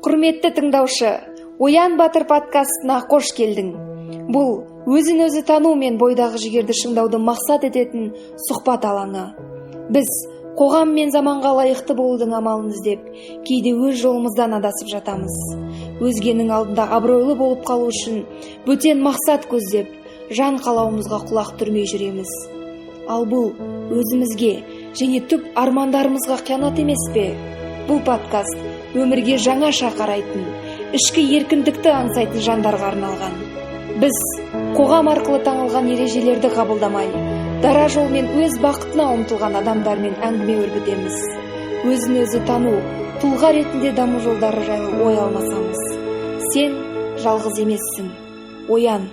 Құрметті тыңдаушы, Оян Батыр подкастына қош келдің. Бұл өзін өзі тану мен бойдағы жігерді шыңдауды мақсат ететін сұхбат алаңы. Біз қоғам мен заманға лайықты болудың амалын іздеп, кейде өз жолымыздан адасып жатамыз. Өзгенің алдында абыройлы болып қалу үшін бөтен мақсат көздеп, жан қалауымызға құлақ түрмей жүреміз. Ал бұл өзімізге және түп армандарымызға қиянат емес пе? Бұл подкаст өмірге жаңаша қарайтын, ішкі еркіндікті аңсайтын жандарға арналған. Біз қоғам арқылы таңылған ережелерді қабылдамай, дара жолмен өз бақытына ұмтылған адамдармен әңгіме өрбітеміз. Өзін өзі тану, тұлға ретінде даму жолдары жайлы ой алмасамыз. Сен жалғыз емессің. Оян,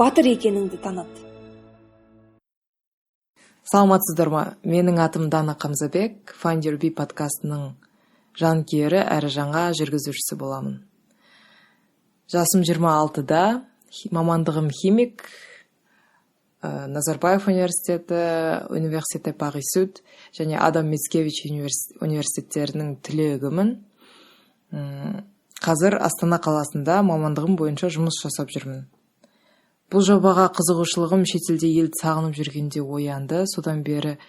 батыр екеніңді таныт. Саламатсыздар ма? Менің атым Дана Қамзабек, Find Your Bee подкастының жанкүйері әрі жаңа жүргізушісі боламын. Жасым 26-да, мамандығым химик, Назарбаев университеті, Университет Пари-Суд және Адам Мицкевич университеттерінің түлегімін. Қазір Астана қаласында мамандығым бойынша жұмыс жасап жүрмін. Бұл жобаға қызығушылығым шетелде елді сағынып жүргенде оянды. Содан бері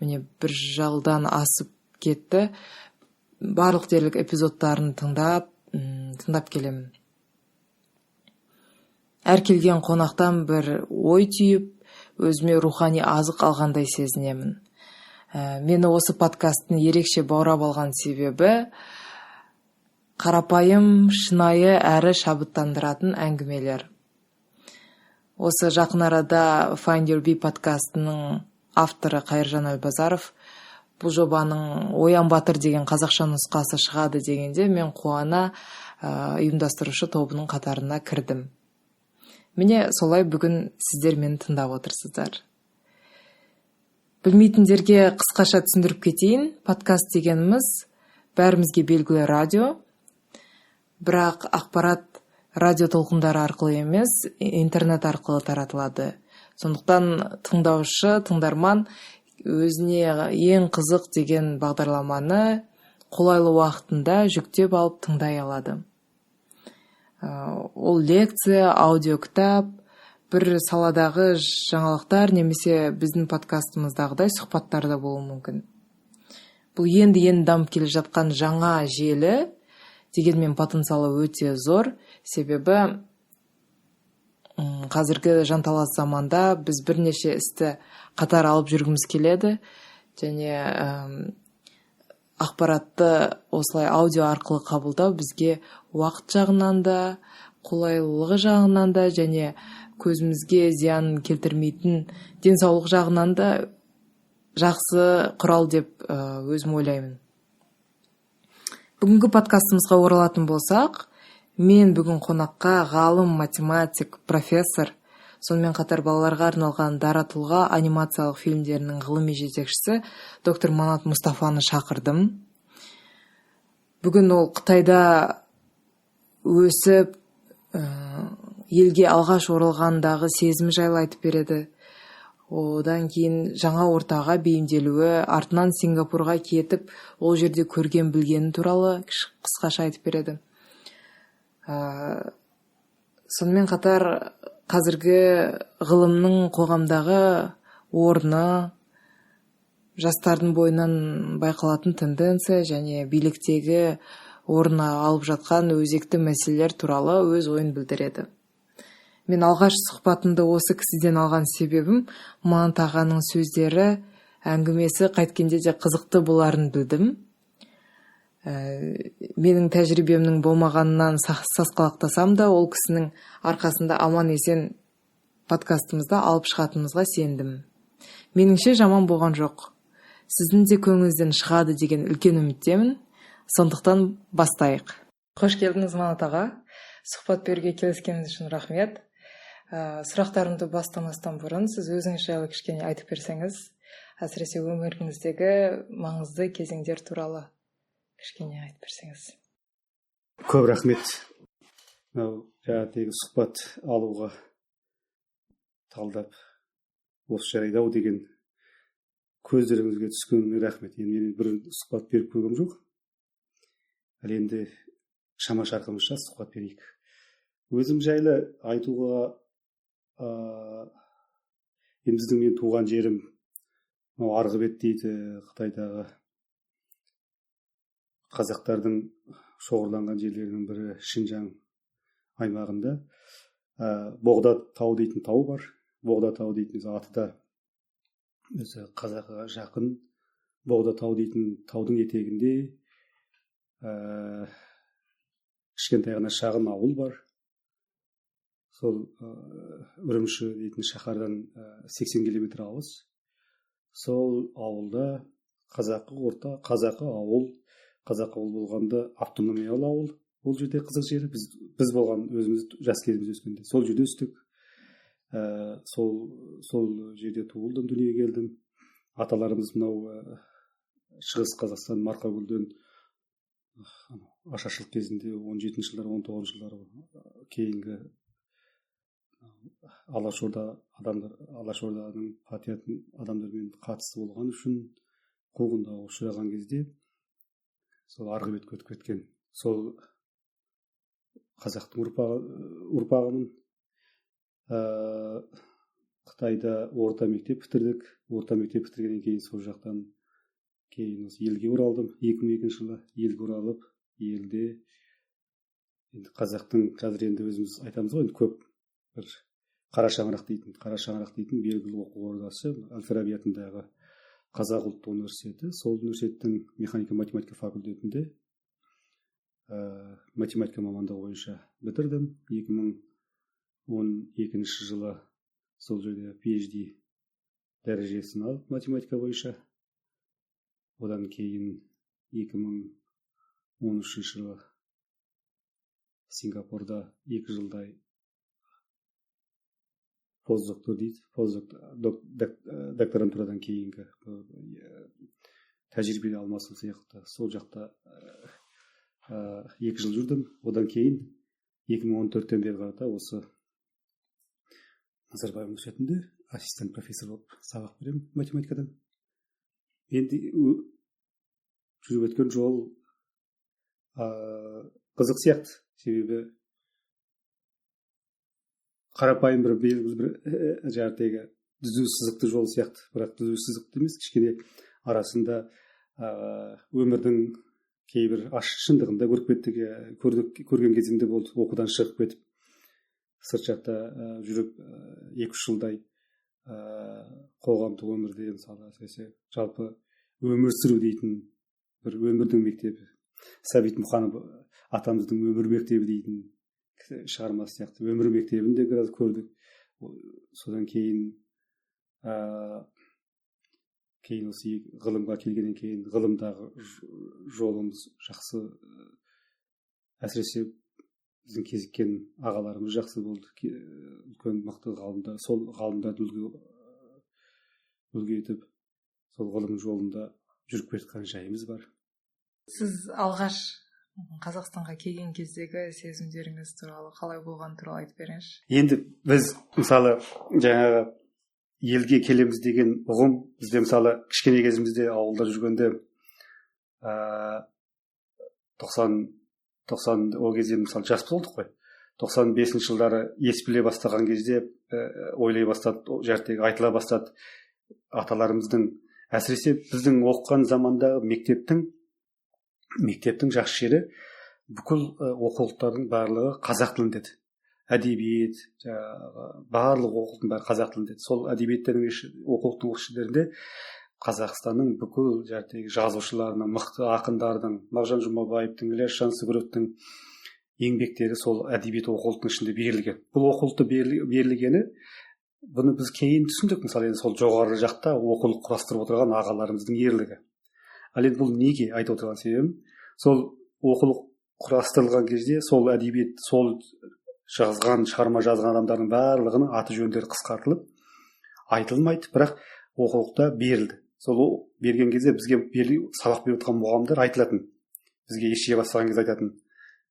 міне бір жылдан асып кетті. Барлық дерлік эпизодтарын тыңдап келемін. Әр келген қонақтан бір ой түйіп, өзіме рухани азық алғандай сезінемін. Мені осы подкасттың ерекше баурап алған себебі қарапайым, шынайы әрі шабыттандыратын әңгімелер. Осы жақын арада Find Your Bee подкастының авторы Қайыржан Әлбазаров бұл жобаның Оян Батыр деген қазақша нұсқасы шығады дегенде мен қуана ұйымдастырушы тобының қатарына кірдім. Міне солай бүгін сіздер мені тыңдап отырсыздар. Білмейтіндерге қысқаша түсіндіріп кетейін. Подкаст дегеніміз бәрімізге белгілі радио, бірақ ақпарат радио толқындары арқылы емес, интернет арқылы таратылады. Сондықтан тыңдарман өзіне ең қызық деген бағдарламаны қолайлы уақытында жүктеп алып тыңдай алады. Ол лекция, аудиокітап, бір саладағы жаңалықтар немесе біздің подкастымыздағыдай сұхбаттар да болуы мүмкін. Бұл енді дамып келе жатқан жаңа желі, дегенмен потенциалы өте зор. Себебі қазіргі жанталас заманда біз бірнеше істі қатар алып жүргіміз келеді және ақпаратты осылай аудио арқылы қабылдау бізге уақыт жағынан да, қолайлылығы жағынан да және көзімізге зиян келтірмейтін денсаулық жағынан да жақсы құрал деп өзім ойлаймын. Бүгінгі подкастымызға оралатын болсақ, мен бүгін қонаққа ғалым, математик, профессор, сонымен қатар балаларға арналған дара тұлға анимациялық фильмдерінің ғылыми жетекшісі доктор Манат Мұстафаны шақырдым. Бүгін ол Қытайда өсіп, елге алғаш оралғандағы сезімі жайлы айтып береді. Одан кейін жаңа ортаға бейімделуі, артынан Сингапурға кетіп, ол жерде көрген білгені туралы қысқаша айтып береді. Сонымен қатар қазіргі ғылымның қоғамдағы орны, жастардың бойынан байқалатын тенденция және биліктегі орны алып жатқан өзекті мәселелер туралы өз ойын білдіреді. Мен алғаш сұхбатымды осы кісіден алған себебім Манат ағаның сөздері, әңгімесі қайткенде де қызықты боларын білдім. Менің тәжірибемнің болмағанынан сасқалақтасам да, ол кісінің арқасында аман есен подкастымызда алып шығатынымызға сендім. Меніңше жаман болған жоқ. Сіздің де көңіліңізден шығады деген үлкен үміттемін. Сондықтан бастайық. Қош келдіңіз, Манат аға. Сұхбат беруге келіскеніңіз үшін рахмет. Сұрақтарымды бастамастан бұрын сіз өзіңіз жайлы кішкене айтып берсеңіз, әсіресе өміріңіздегі маңызды кезеңдер туралы кішкене айтып берсеңіз. Көп рахмет. Жаңағы сұхбат алуға талдап осы жайда деген көздеріңізге түскен рахмет. Мен бір сұхбат беріп көргем жоқ. Ал енді шама шарқымызша сұхбат берейік. Өзім жайлы айтуға, енді біздің мен туған жерім Арғыбет дейді, Қытайдағы қазақтардың шоғырланған жерлерінің бірі Шинжаң аймағында Боғда тау дейтін тау бар. Боғда тау дейтін аты да өзі қазаққа жақын. Боғда тау дейтін таудың етегінде кішкентай ғана шағын ауыл бар. Сол Үрімші дейтін шаһардан 80 километр алыс. Сол ауылда қазақы ауыл болғанда автономиялы ауыл. Ол жерде қызық жері, біз болған өзіміз жас кезімізде өскенде сол жерде өстік. Сол жерде туылдым, дүниеге келдім. Аталарымыз мынау Шығыс Қазақстан Марқакөлден ашаршылық кезінде 17-ші жылдар, 19-ші жылдары кейінгі Алашорданың патриотын адамдармен қатысты болған үшін қуғынға ұшыраған кезде сол Арғыбетке өтіп кеткен. Сол қазақтың ұрпағымын. Қытайда орта мектеп бітірдік. Орта мектеп бітіргеннен кейін сол жақтан кейін осы елге оралдым. 2002 жылы елге оралып, елде енді қазақтың қазір енді өзіміз айтамыз ғой, көп бір қара шаңырақ дейтін белгілі оқу ордасы Әл-Фараби атындағы Қазақ ұлттық университеті. Сол университеттің механика математика факультетінде математика мамандығы бойынша бітірдім. 2012 жылы сол жерде PhD дәрежесін алып математика бойынша. Одан кейін 2013 жылы Сингапурда 2 жылдай докторантурадан кейінгі тәжірибе алмасу сияқты сол жақта 2 жыл жүрдім. Одан кейін 2014-тен бері қарата осы Назарбаев университетінде ассистент профессор болып сабақ беремін математикадан. Енді жүріп өткен жол қызық сияқты, себебі қарапайым бір жаңағы түзу сызықты жол сияқты, бірақ түзу сызықты емес, кішкене арасында өмірдің кейбір шындығында көрген кезімде болды. Оқудан шығып кетіп сырт жақта жүріп 2-3 жылдай қоғамдық өмірде мысалы жалпы өмір сүру дейтін бір өмірдің мектебі, Сәбит Мұқанов атамыздың өмір мектебі дейтін шығармасы сияқты өмір мектебінде біраз көрдік. Содан кейін осы ғылымға келгеннен кейін ғылымдағы жолымыз жақсы, әсіресе біздің кезіккен ағаларымыз жақсы болды. Үлкен мықты ғалымдар, сол ғалымдарды үлгі етіп, сол ғылым жолында жүріп кеткен жайымыз бар. Сіз алғаш Қазақстанға келген кездегі сезімдеріңіз туралы, қалай болған туралы айтып беріңізші. Енді біз мысалы жаңағы елге келеміз деген ұғым бізде мысалы кішкене кезімізде ауылда жүргенде 90 ол кезде мысалы жас болдық қой. 95 жылдары ес біле бастаған кезде ойлай бастады, айтыла бастады. Аталарымыздың, әсіресе біздің оқыған замандағы мектептің жақсы жері бүкіл оқулықтардың барлығы қазақ тілінде еді. Әдебиет, барлық оқулықтың бәрі қазақ тілінде еді. Сол әдебиеттердің оқулықтың оқушыларында Қазақстанның бүкіл жазушыларының, мықты ақындардың, Мағжан Жұмабаевтың, Ілияс Жансүгіровтің еңбектері сол әдебиет оқулықтың ішінде берілген. Бұл оқулықты берілгені бұны біз кейін түсіндік. Мысалы енді сол жоғары жақта оқулық құрастырып отырған ағаларымыздың ерлігі. Ал енді бұл неге айтып отырған себебім? Сол оқулық құрастырылған кезде сол әдебиет, сол шығарма жазған адамдардың барлығының аты жөндері қысқартылып айтылмайды, бірақ оқулықта берілді. Сол берген кезде бізге сабақ беріп отырған мұғалімдер айтылатын. Бізге ешке бастаған кезде айтатын: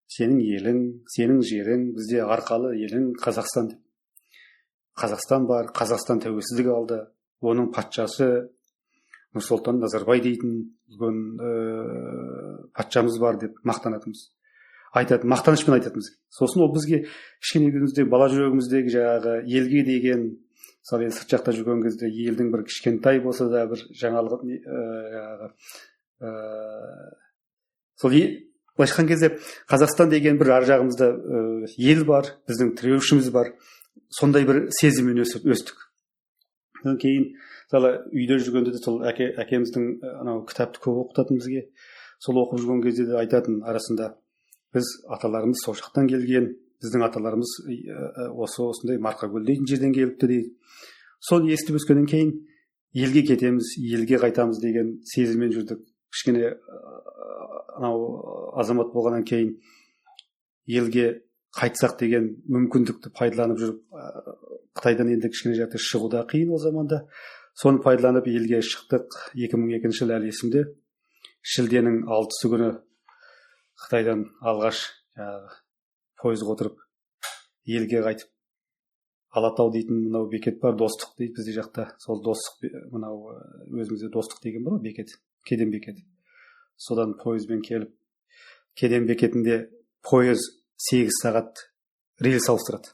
сенің елің, сенің жерің, бізде арқалы елің Қазақстан деп. Қазақстан бар, Қазақстан тәуелсіздік алды, оның патшасы Нұрсұлтан Назарбай дейтін патшамыз бар деп мақтанатынбыз. айтады, мақтанышпен айтады бізге. Сосын ол бізге кішкене күнімізде бала жүрегіміздегі жаңағы елге деген, мысалы енді сырт жақта жүрген кезде елдің бір кішкентай болса да бір жаңалық сол былайша айтқан кезде Қазақстан деген бір ар жағымызда ел бар, біздің тіреушіміз бар. Сондай бір сезіммен өстік. Одан кейін мысалы үйде жүргенде де сол әкеміздің анау кітапты көп оқытатын бізге. Сол оқып жүрген кезде де айтатын арасында, біз аталарымыз сол жақтан келген, біздің аталарымыз осындай Марқакөл дейтін жерден келіпті дейді. Соны естіп өскеннен кейін елге кетеміз, елге қайтамыз деген сезіммен жүрдік. Кішкене анау азамат болғаннан кейін елге қайтсақ деген мүмкіндікті пайдаланып жүріп, Қытайдан енді кішкене жерде шығуда қиын ол заманда. Соны пайдаланып елге шықтық. 2002 жыл әлі есімде. Шілденің 6-сы күні Қытайдан алғаш пойызға отырып елге қайтып, Алатау дейтін мынау бекет бар, Достық дейді бізде жақта. Сол Достық, мынау өзімізде Достық деген бар бекет, кеден бекеті. Содан пойызбен келіп, кеден бекетінде пойыз 8 сағат рельс ауыстырады.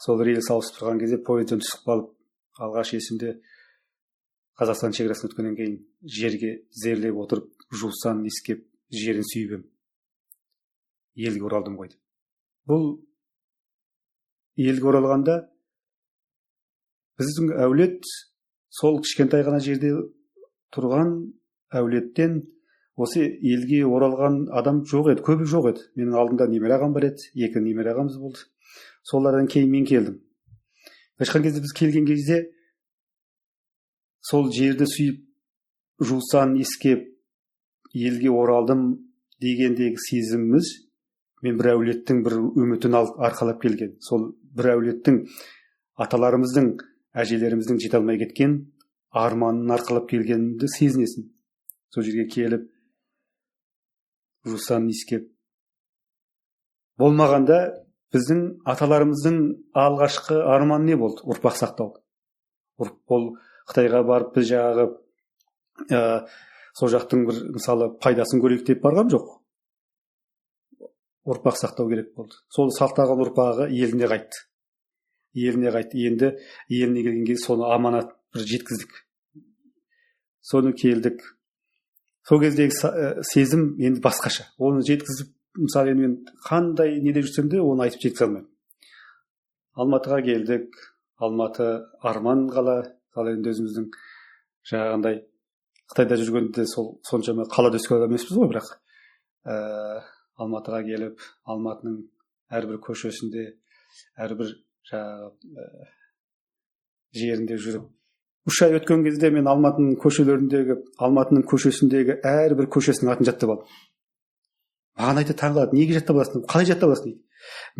Сол рельс ауыстырып тұрған кезде пойыздан түсіп қалып, алғаш есімде Қазақстан шекарасын өткеннен кейін жерге тізерлеп отырып, жусан иіскеп, жерін сүйіп ем. Елге оралдым ғой. Бұл елге оралғанда біздің әулет сол кішкентай ғана жерде тұрған әулеттен осы елге оралған адам жоқ еді, көбі жоқ еді. Менің алдымда немере ағам бар еді, 2 немере ағамыз болды. Солардан кейін мен келдім. Башқан кезде біз келген кезде сол жерді сүйіп, жусан иіскеп, елге оралдым дегендегі сезіміміз мен бір әулеттің бір үмітін арқалап келген. Сол бір әулеттің аталарымыздың, әжелеріміздің жете алмай кеткен арманын арқалап келгенімді сезінесің. Сол жерге келіп, жусан иіскеп. Болмағанда біздің аталарымыздың алғашқы арманы не болды? Ұрпақ сақтау. Ол Қытайға барып біз жаңағы сол жақтың бір мысалы пайдасын көрейік деп барған жоқ. Ұрпақ сақтау керек болды. Сол сақтаған ұрпағы еліне қайтты. Енді еліне келген кезде соны аманат бір жеткіздік. Соны келдік. Сол кездегі сезім енді басқаша. Оны жеткізіп, мысалы мен қандай неде жүрсем де оны айтып жеткізе алмаймын. Алматыға келдік. Алматы арман қала. Мысалы енді өзіміздің жаңағындай Қытайда жүргенде соншама қалада өскен адам емеспіз ғой, бірақ Алматыға келіп, Алматының әрбір көшесінде, әрбір жерінде жүріп, 3 ай өткен кезде мен Алматының көшесіндегі әрбір көшесінің атын жаттап алдым. Маған айтады, таңғалады, неге жаттап аласың? Қалай жаттап аласың дейді.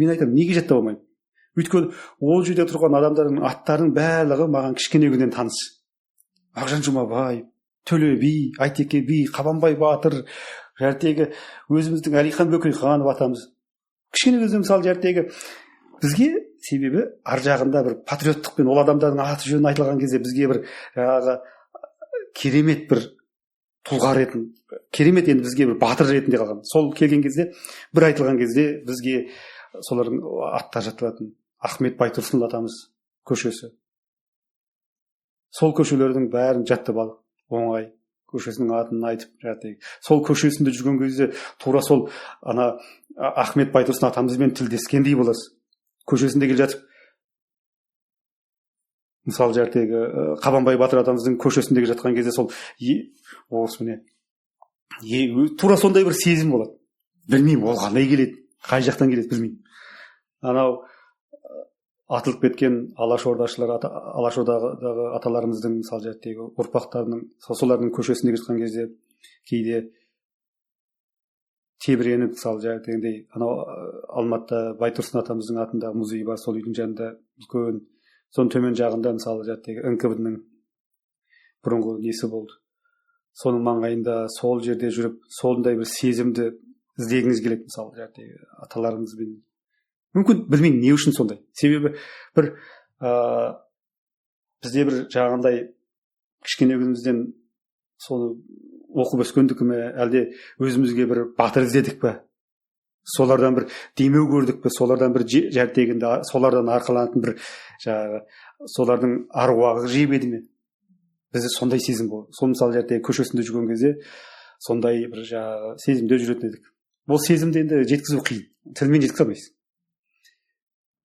Мен айтамын, неге жаттап алмаймын? Өйткені ол жерде тұрған адамдардың аттарының барлығы маған кішкене күннен таныс. Мағжан Жұмабай, Төле би, Айтеке би, Қабанбай батыр, өзіміздің Әлихан Бөкейханов атамыз. Кішкене кезде мысалы бізге себебі ар жағында бір патриоттықпен ол адамдардың аты жөнін айтылған кезде бізге бір керемет бір тұлға ретінде, керемет енді бізге бір батыр ретінде қалған. Сол келген кезде, бір айтылған кезде бізге солардың аттар жатталатын. Ахмет Байтұрсынұлы атамыз көшесі. Сол көшелердің бәрін жаттап алдық. Оңай көшесінің атын айтып, сол көшесінде жүрген кезде тура сол Ахмет Байтұрсын атамызбен тілдескендей боласыз. Көшесінде келе жатып, мысалы Қабанбай батыр атамыздың көшесінде келе жатқан кезде сол тура сондай бір сезім болады. Білмеймін, ол қандай келеді, қай жақтан келеді білмеймін. Анау атылып кеткен Алашордадағы аталарымыздың мысалы ұрпақтарының солардың көшесінде кеткен кезде кейде тебіреніп, мысалы анау Алматыда Байтұрсын атамыздың атындағы музей бар, сол үйдің жанында үлкен, соның төмен жағында мысалы НКВД-ның бұрынғы несі болды. Соның маңайында сол жерде жүріп, сондай бір сезімді іздегіңіз келеді, мысалы аталарыңызбен. Мүмкін білмеймін не үшін сондай. Себебі бір бізде бір жаңағындай кішкене күнімізден соны оқып өскендікі ме, әлде өзімізге бір батыр іздедік пе? солардан бір демеу көрдік пе, солардан бір солардан арқаланатын бір жаңағы солардың аруағы жебеді ме, бізде сондай сезім болды. Сол мысалы көшесінде жүрген кезде сондай бір жаңағы сезімде жүретін едік. Бұл сезімді енді жеткізу қиын, тілмен жеткізе алмайсың.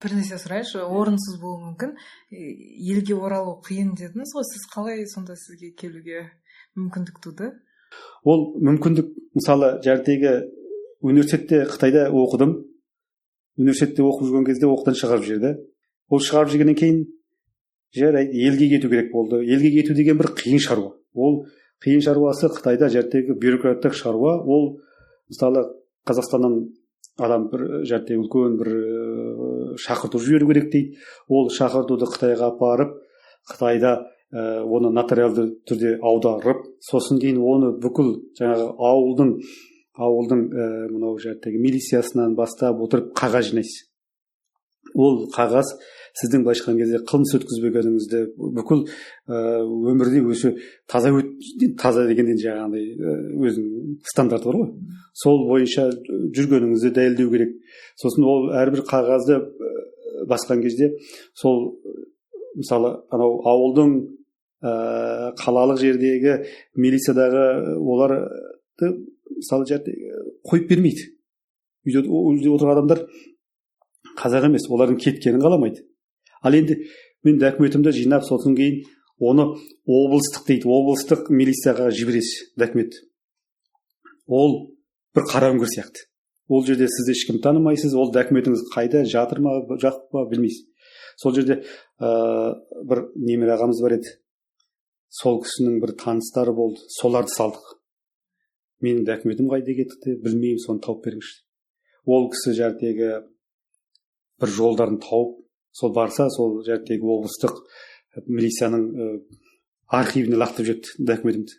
Бір нәрсе сұрайыншы, орынсыз болуы мүмкін, елге оралу қиын дедіңіз ғой, сіз қалай сонда сізге келуге мүмкіндік туды? Ол мүмкіндік, мысалы университетте Қытайда оқыдым. Университетте оқып жүрген кезде оқудан шығарып жіберді. Ол шығарып жүргеннен кейін жарайды, елге кету керек болды. Елге кету деген бір қиын шаруа. Ол қиын шаруасы Қытайда бюрократтық шаруа. Ол мысалы Қазақстаннан адам бір үлкен бір шақырту жіберу керек дейді. Ол шақыртуды Қытайға апарып, Қытайда оны нотариалды түрде аударып, сосын кейін оны бүкіл жаңағы ауылдың мынау милициясынан бастап отырып қағаз жинайсыз. Ол қағаз сіздің былайша айтқан кезде қылмыс өткізбегеніңізді, бүкіл өмірде өзі таза дегеннен жаңағындай өзінің стандарты бар ғой. Сол бойынша жүргеніңізді дәлелдеу керек. Сосын ол әрбір қағазды басқан кезде сол мысалы анау ауылдың қалалық жердегі милициядағы оларды мысалы қойып бермейді. Үйде отырған адамдар қазақ емес, олардың кеткенін қаламайды. Ал енді мен документімді жинап, сосын кейін оны облыстық милицияға жібересіз документ. Ол бір қара үңгір сияқты. Ол жерде сізді ешкім танымайсыз, ол документіңіз қайда жатыр ма, жоқ па білмейсіз. Сол жерде бір немере ағамыз бар еді. Сол кісінің бір таныстары болды, соларды салдық. Менің документім қайда кетті, білмеймін, соны тауып беріңізші. Ол кісі бір жолдарын тауып, сол барса, сол облыстық милицияның архивіне лақтырып жетті документімді.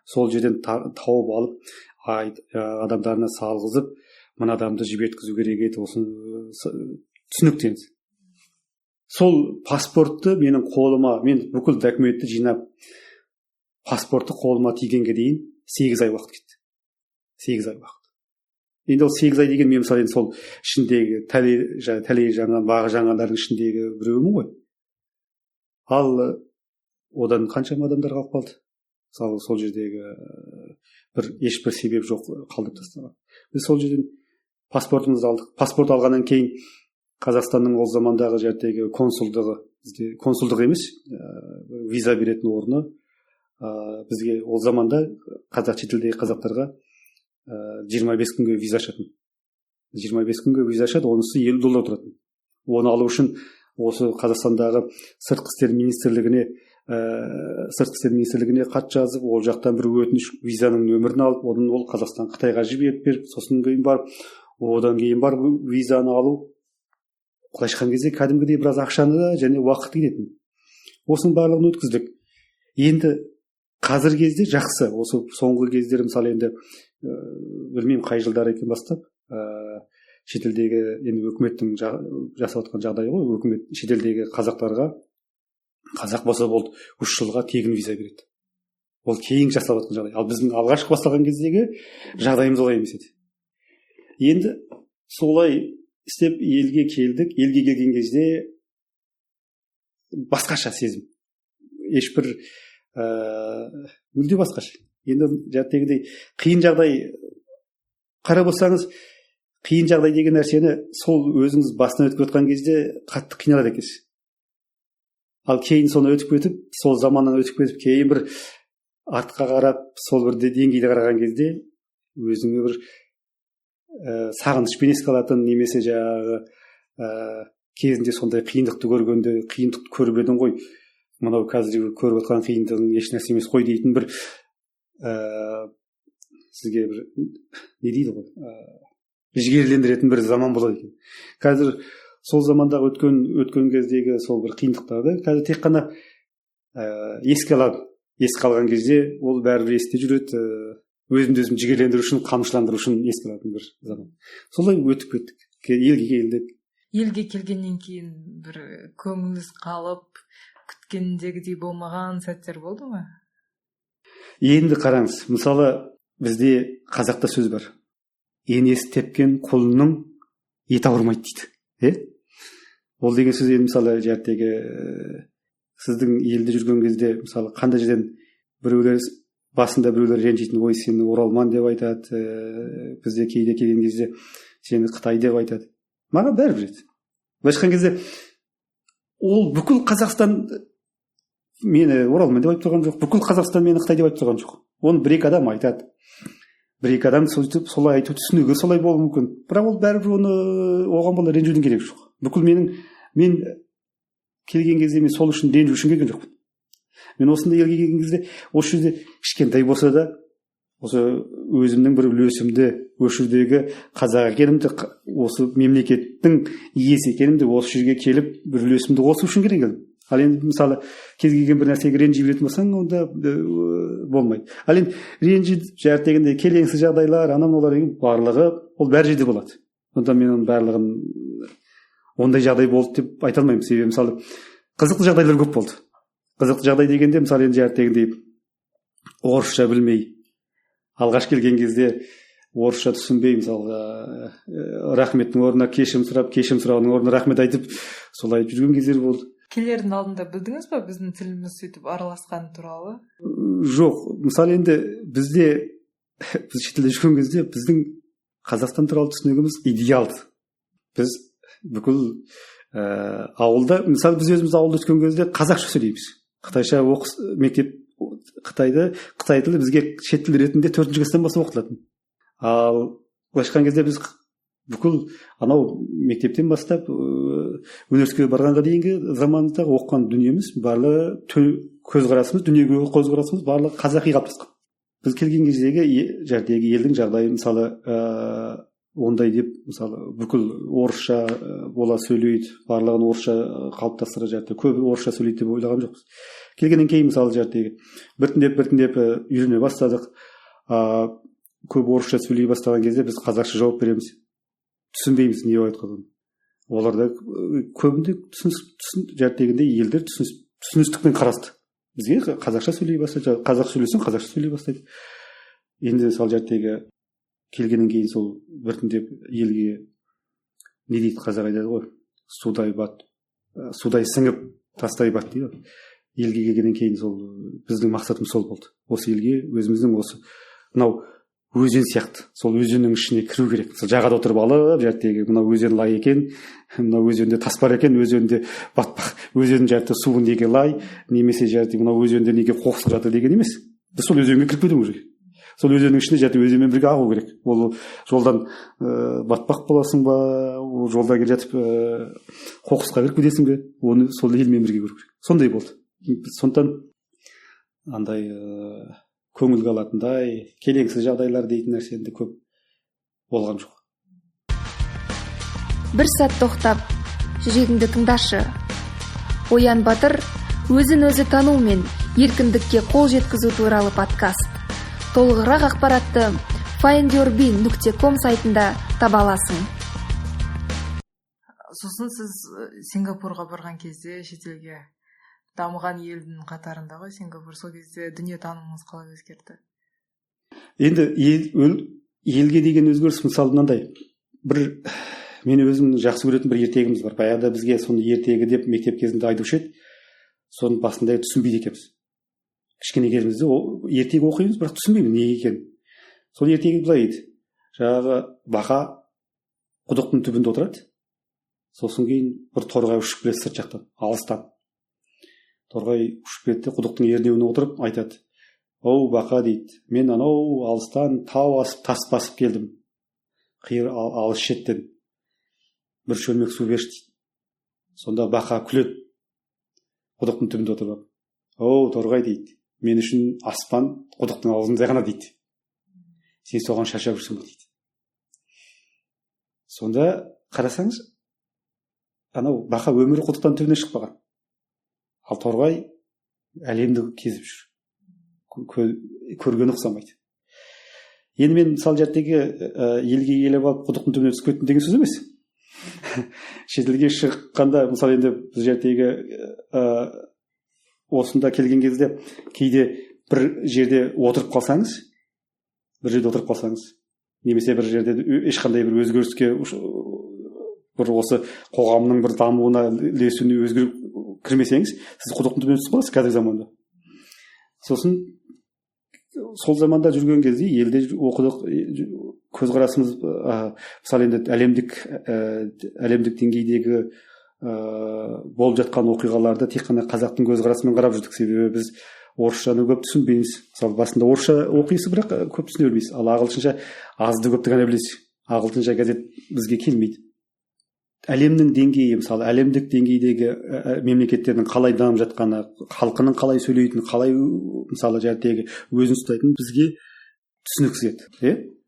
Сол жерден тауып алып, адамдарына салғызып, мына адамды жіберткізу керек еді, осыны түсініктен. Сол паспортты мен бүкіл документті жинап, паспортты қолыма тигенге дейін 8 ай уақыт кетті. 8 ай уақыт. Енді ол 8 ай деген мен мысалы сол ішіндегі тәлей жаңған, бағы жаңғандардың ішіндегі біреуімін ғой. Ал одан қаншама адамдар қалып қалды. Мысалы сол жердегі ешбір себеп жоқ, қалдырып тастаған. Біз сол жерден паспортымызды алдық. Паспорт алғаннан кейін Қазақстанның ол замандағы консулдығы емес, виза беретін орны бізге ол заманда шетелдегі қазақтарға 25 күнге виза ашатын. 25 күнге виза ашады, онысы $50 тұратын. Оны алу үшін осы Қазақстандағы сыртқы істер министрлігіне хат жазып, ол жақтан бір өтініш визаның нөмірін алып, ол Қазақстан Қытайға жіберіп беріп, сосын кейін барып, одан кейін барып визаны алу. Былайша айтқан кезде кәдімгідей біраз ақшаны және уақыт кететін. Осының барлығын өткіздік. Енді қазір кезде жақсы. Осы соңғы кездері мысалы енді білмеймін қай жылдар екен бастап шетелдегі енді өкіметтің жасап отқан жағдайы ғой. Өкімет шетелдегі қазақтарға, қазақ болса болды 3 жылға тегін виза береді. Ол кейін жасап отқан жағдай. Ал біздің алғашқы бастаған кездегі жағдайымыз олай емес еді. Енді солай істеп елге келдік. Елге келген кезде басқаша сезім. Ешбір мүлде басқаша. Енді қиын жағдай қарап отырсаңыз, қиын жағдай деген нәрсені сол өзіңіз бастан өтіп отқан кезде қатты қиналады екенсіз. Ал кейін соны өтіп кетіп, сол заманнан өтіп кетіп, кейін бір артқа қарап, сол бір деңгейде қараған кезде өзіңе бір сағынышпен еске алатын, немесе жаңағы кезінде сондай қиындықты көргенде, қиындықты көріп едің ғой, мынау қазір көріп отқан қиындығың еш нәрсе емес қой дейтін бір сізге бір не дейді ғой, жігерлендіретін бір заман болады екен. Қазір сол замандағы өткен кездегі сол бір қиындықтарды қазір тек қана еске алады. Еске алған кезде ол бәрібір есте жүреді. Өзімді өзім жігерлендіру үшін, қамшыландыру үшін еске алатын бір заман. Солай өтіп кеттік. Елге келдік. Елге келгеннен кейін бір көңіліңіз қалып, күткендегідей болмаған сәттер болды ма? Енді қараңыз, мысалы бізде қазақта сөз бар. енесі тепкен құлының еті ауырмайды дейді. Ол деген сөз енді мысалы сіздің елде жүрген кезде мысалы қандай жерден біреулер басында біреулер ренжитін, ой сені оралман деп айтады, бізде кейде келген кезде сені Қытай деп айтады. Маған бәрібір еді. Былайша айтқан кезде ол бүкіл Қазақстан мені оралман деп айтып тұрған жоқ, бүкіл Қазақстан мені Қытай деп айтып тұрған жоқ. Оны бір-екі адам айтады. Бір-екі адам сөйтіп солай айту түсінігі солай болуы мүмкін. Бірақ ол бәрібір оған бола ренжудің керегі жоқ. Бүкіл мен келген кезде мен сол үшін ренжу үшін келген жоқпын. Мен осында елге келген кезде осы жерде кішкентай болса да осы өзімнің бір үлесімді осы жердегі қазақ екенімді, осы мемлекеттің иесі екенімді осы жерге келіп бір үлесімді қосу үшін келдім. Ал енді мысалы кез келген бір нәрсеге ренжи беретін болсаң, онда болмайды. Ал енді ренжи келеңсіз жағдайлар, олар барлығы ол бәр жерде болады. Онда мен оның барлығын ондай жағдай болды деп айта алмаймын. Себебі мысалы қызықты жағдайлар көп болды. Қызықты жағдай дегенде мысалы енді орысша білмей, алғаш келген кезде орысша түсінбей, мысалға рахметтің орнына кешірім сұрағының орнына рахмет айтып, солай жүрген кездер болды. Келердің алдында білдіңіз ба біздің тіліміз сөйтіп араласқаны туралы? Жоқ, мысалы енді біз шетелде жүрген кезде біздің Қазақстан туралы түсінігіміз идеалды. Біз бүкіл ауылда, мысалы біз өзіміз ауылда өткен кезде қазақша сөйлейміз. Қытайша мектеп Қытай тілі бізге шет тіл ретінде 4-ші класстан бастап оқытылатын. Ал былайша айтқан кезде біз бүкіл мектептен бастап университетке барғанға дейінгі заманымыздағы оқыған дүниеміз барлығы көзқарасымыз, дүниеге көзқарасымыз барлығы қазақи қалыптасқан. Біз келген кездегі елдің жағдайы мысалы ондай деп мысалы бүкіл орысша бола сөйлейді, барлығын орысша қалыптастырып көбі орысша сөйлейді деп ойлаған жоқпыз. Келгеннен кейін мысалы біртіндеп үйрене бастадық. Көп орысша сөйлей бастаған кезде біз қазақша жауап береміз. Түсінбейміз не айтқанын. Оларда көбінде елдер түсіністікпен қарасты. Бізге қазақша сөйлей бастайды, қазақша сөйлесең қазақша сөйлей бастайды. Енді мысалы келгеннен кейін сол біртіндеп елге не дейді, қазақ айтады ғой, судай сіңіп тастай бат дейді. Елге келгеннен кейін сол біздің мақсатымыз сол болды. Осы елге өзіміздің өзен сияқты, сол өзеннің ішіне кіру керек. Жағада отырып алып, мынау өзен лай екен, мынау өзенде тас бар екен, өзенде батпақ, өзеннің суы неге лай, немесе мынау өзенде неге қоқыс жатыр деген емес. Біз сол өзенге кіріп кетуіміз керек. Сол өзеннің ішіне өзенмен бірге ағу керек. Ол жолдан батпақ боласың ба, жолда келе жатып қоқысқа кіріп кетесің бе, оны сол елмен бірге көру керек. Сондай болды. Сондықтан андай көңілге алатындай келеңсіз жағдайлар дейтін нәрсе енді көп болған жоқ. Бір сәт тоқтап, жүрегіңді тыңдашы. Оян Батыр өзін өзі тану мен еркіндікке қол жеткізу туралы подкаст. Толығырақ ақпаратты findyourbin.com сайтында таба аласың. Сосын сіз Сингапурға барған кезде шетелге дамыған елдің қатарында ғой Сингапур, сол кезде дүние танымыңыз қалай өзгерді? Енді елге деген өзгеріс мысалы мынандай, мен өзім жақсы көретін бір ертегіміз бар. Баяғыда бізге соны ертегі деп мектеп кезінде айтушы еді. Соның басында түсінбейді екенбіз. Кішкене кезімізде ертегі оқимыз, бірақ түсінбейміз не екен. Сол ертегі былай еді. Бақа құдықтың түбінде отырады. Сосын кейін бір торғай ұшып келеді сырт жақтан, алыстан. Торғай ұшып келеді, құдықтың ернеуіне отырып айтады: "Оу бақа," дейді, "мен алыстан тау асып, тас басып келдім. Алыс шеттен. Бір шөлмек су берші," дейді. Сонда бақа күледі. Құдықтың түбінде отырып: "Оу торғай," дейді, "мен үшін аспан құдықтың аузында ғана," дейді. "Сен соған шаршап жүрсің бе?" дейді. Сонда қарасаңыз, бақа өмірі құдықтан түбіне шықпаған. Ал торғай әлемді кезіп жүр. Көргені ұқсамайды. Енді мен мысалы елге келіп алып құдықтың түбіне түсіп кеттім деген сөз емес. Шетелге шыққанда мысалы енді біз осында келген кезде кейде бір жерде отырып қалсаңыз, немесе бір жерде ешқандай бір өзгеріске бір осы қоғамның бір дамуына ілесуіне кірмесеңіз, сіз құдықтың түбіне түсіп қаласыз қазіргі заманда. Сосын сол заманда жүрген кезде елде оқыдық, көзқарасымыз мысалы енді әлемдік деңгейдегі болып жатқан оқиғаларды тек қана қазақтың көзқарасымен қарап жүрдік. Себебі біз орысшаны көп түсінбейміз. Мысалы басында орысша оқисыз, бірақ көп түсіне бермейсіз. Ал ағылшынша азды көпті ғана білесіз. Ағылшынша газет бізге келмейді. Әлемнің деңгейі, мысалы әлемдік деңгейдегі мемлекеттердің қалай дамып жатқаны, халқының қалай сөйлейтіні, қалай мысалы өзін ұстайтыны бізге түсініксіз еді.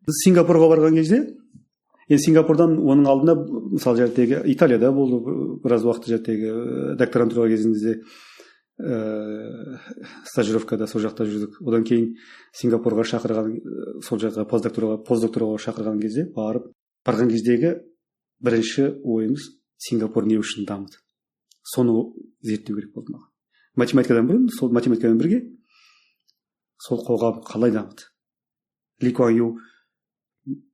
Біз Сингапурға барған кезде, Сингапурдан оның алдында мысалы Италияда болды біраз уақыт докторантура кезінде стажировкада сол жақта жүрдік. Одан кейін Сингапурға шақырған, сол жаққа постдокторға шақырған кезде барған кездегі бірінші ойымыз Сингапур не үшін дамыды. Соны зерттеу керек болды маған. Математикадан бұрын, сол математикамен бірге сол қоғам қалай дамыды. Ли Куан Ю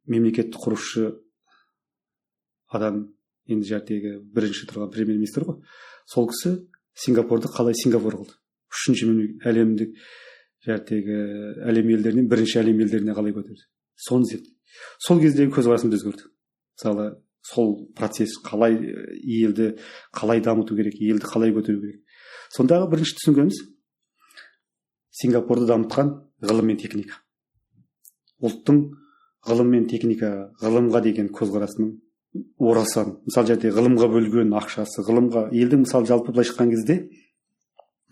мемлекетті құрушы адам, енді бірінші тұрған премьер-министр ғой. Сол кісі Сингапурды қалай Сингапур қылды. Үшінші әлемдік әлем елдерінен бірінші әлем елдеріне қалай көтерді. Соны зерттеді. Сол кездегі көзқарасымды өзгерді. Мысалы, сол процесс қалай елді қалай дамыту керек, елді қалай көтеру керек. Сондағы бірінші түсінгеніміз Сингапурды дамытқан ғылым мен техника. Ұлттың ғылым мен техника, ғылымға деген көзқарасының орасан. Мысалы ғылымға бөлген ақшасы, ғылымға елдің мысалы жалпы былай шыққан кезде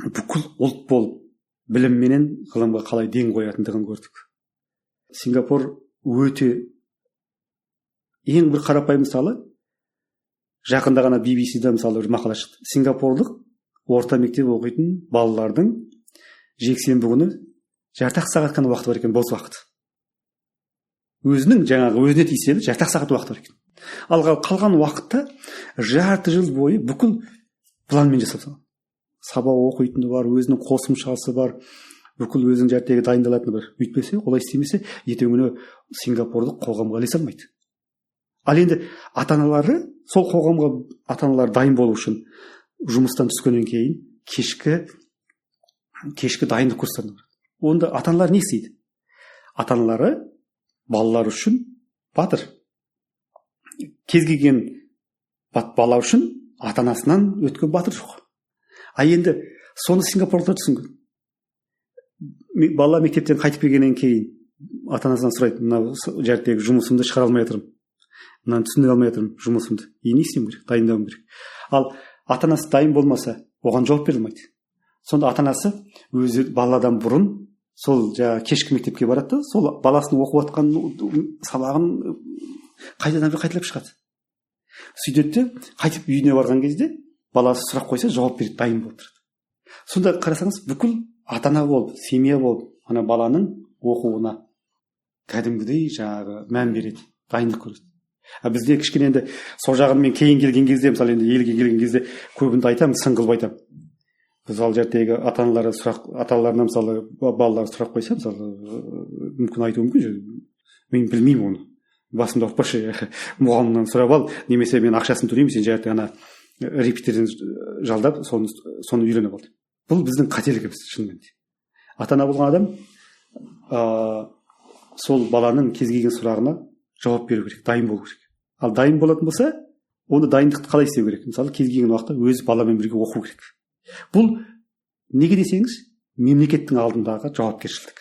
бүкіл ұлт болып білімменен ғылымға қалай ден қоятындығын көрдік. Сингапур өте ең бір қарапайым мысалы, жақында ғана BBC-да мысалы бір мақала шықты. Сингапурлық орта мектеп оқитын балалардың жексенбі күні жарты сағат қана уақыты бар екен, бос уақыт. Өзіне тиесілі жарты сағат уақыты бар екен. Ал қалған уақытта жарты жыл бойы бүкіл планмен жасап салған. Сабақ оқитыны бар, өзінің қосымшасы бар, бүкіл өзінің дайындалатыны бар. Өйтпесе, олай істемесе, ертеңгі күні Сингапурлық қоғамға ілесе алмайды. Ал енді сол қоғамға ата-аналар дайын болу үшін жұмыстан түскеннен кейін кешкі дайындық курстарына барады. Онда ата-аналар не істейді? Ата-аналары балалар үшін батыр. Кез келген бала үшін ата-анасынан өткен батыр жоқ. А енді соны Сингапурлықтар түсінген. Бала мектептен қайтып келгеннен кейін ата-анасынан сұрайды, мына жұмысымды шығара алмай жатырмын, мынаны түсіне алмай жатырмын жұмысымды. Не істеуім керек, дайындауым керек. Ал ата-анасы дайын болмаса, оған жауап бере алмайды. Сонда ата-анасы өзі баладан бұрын сол кешкі мектепке барады да, сол баласының оқып жатқан сабағын қайталап шығады. Сөйтеді де, қайтып үйіне барған кезде баласы сұрақ қойса жауап береді, дайын болып тұрады. Сонда қарасаңыз, бүкіл ата-ана болып, семья болып, ана баланың оқуына кәдімгідей мән береді, дайындық көреді. Бізде кішкене енді сол жағын мен кейін келген кезде, мысалы енді елге келген кезде көбінде айтамын, сын қылып айтамын. Мысалы ата-аналарына мысалы балалары сұрақ қойса, мысалы мүмкін айтуы мүмкін, мен білмеймін оны. Басымда оқпашы, мұғалімнен сұрап ал, немесе мен ақшасын төлеймін, сен ана репетиторден жалдап, соны үйреніп алды. Бұл біздің қателігіміз шынымен. Ата-ана болған адам сол баланың кез келген сұрағына жауап беру керек, дайын болу керек. Ал дайын болатын болса, оны дайындықты қалай істеу керек? Мысалы, кез келген уақытта өз баламен бірге оқу керек. Бұл неге десеңіз, мемлекеттің алдындағы жауапкершілік.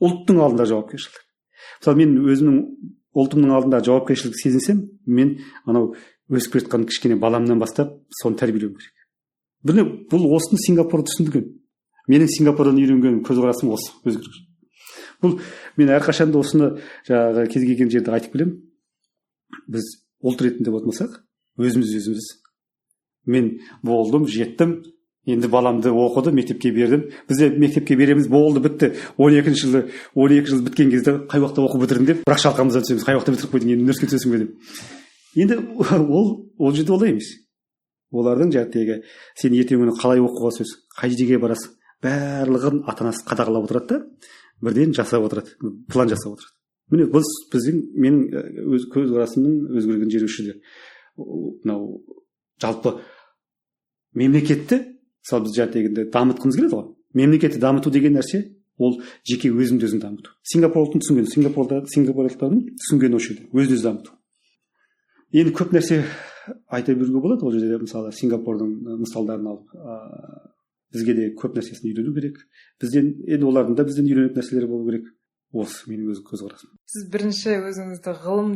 Ұлттың алдында жауапкершілік. Мысалы, мен өзімнің ұлтымның алдында жауапкершілік сезінсем, мен анау өсіп кеткен кішкене баламнан бастап соны тәрбиелеу керек. Бұл осыны Сингапурда түсіндірген. Менің Сингапурдан үйренген көзқарасым осы өзгерген. Бұл мен әрқашанда осыны кез келген жерде айтып келемін. Біз ұлт ретінде болмасақ, өзіміз. Мен болдым, жеттім, енді баламды оқыды, мектепке бердім. Бізде мектепке береміз, болды, бітті. 12 жыл біткен кезде қай уақытта оқып бітірдім деп, бірақ шалқамыздан түсеміз. Қай уақытта бітіріп қойдың, енді университетке түсесің бе деп. Енді ол жерде олай емес. Олардың сен ертеңгі күні қалай оқуға түсесің, қай жерге барасың, барлығын ата-анасы қадағалап отырады да, бірден жасап отырады, план жасап отырады. міне біздің менің өз көзқарасымның өзгерген жері осы жерде. Мынау жалпы мемлекетті мысалы біз дамытқымыз келеді ғой. Мемлекетті дамыту деген нәрсе ол жеке өзіңді өзің дамыту. Сингапурлықтардың түсінгені осы жерде, өзін өзі дамыту. Енді көп нәрсе айта беруге болады ол жерде, мысалы Сингапурдың мысалдарын алып, бізге де көп нәрсесін үйрену керек. Енді олардың да бізден үйренетін нәрселері болу керек. Осы менің өз көзқарасым. Сіз бірінші өзіңізді ғалым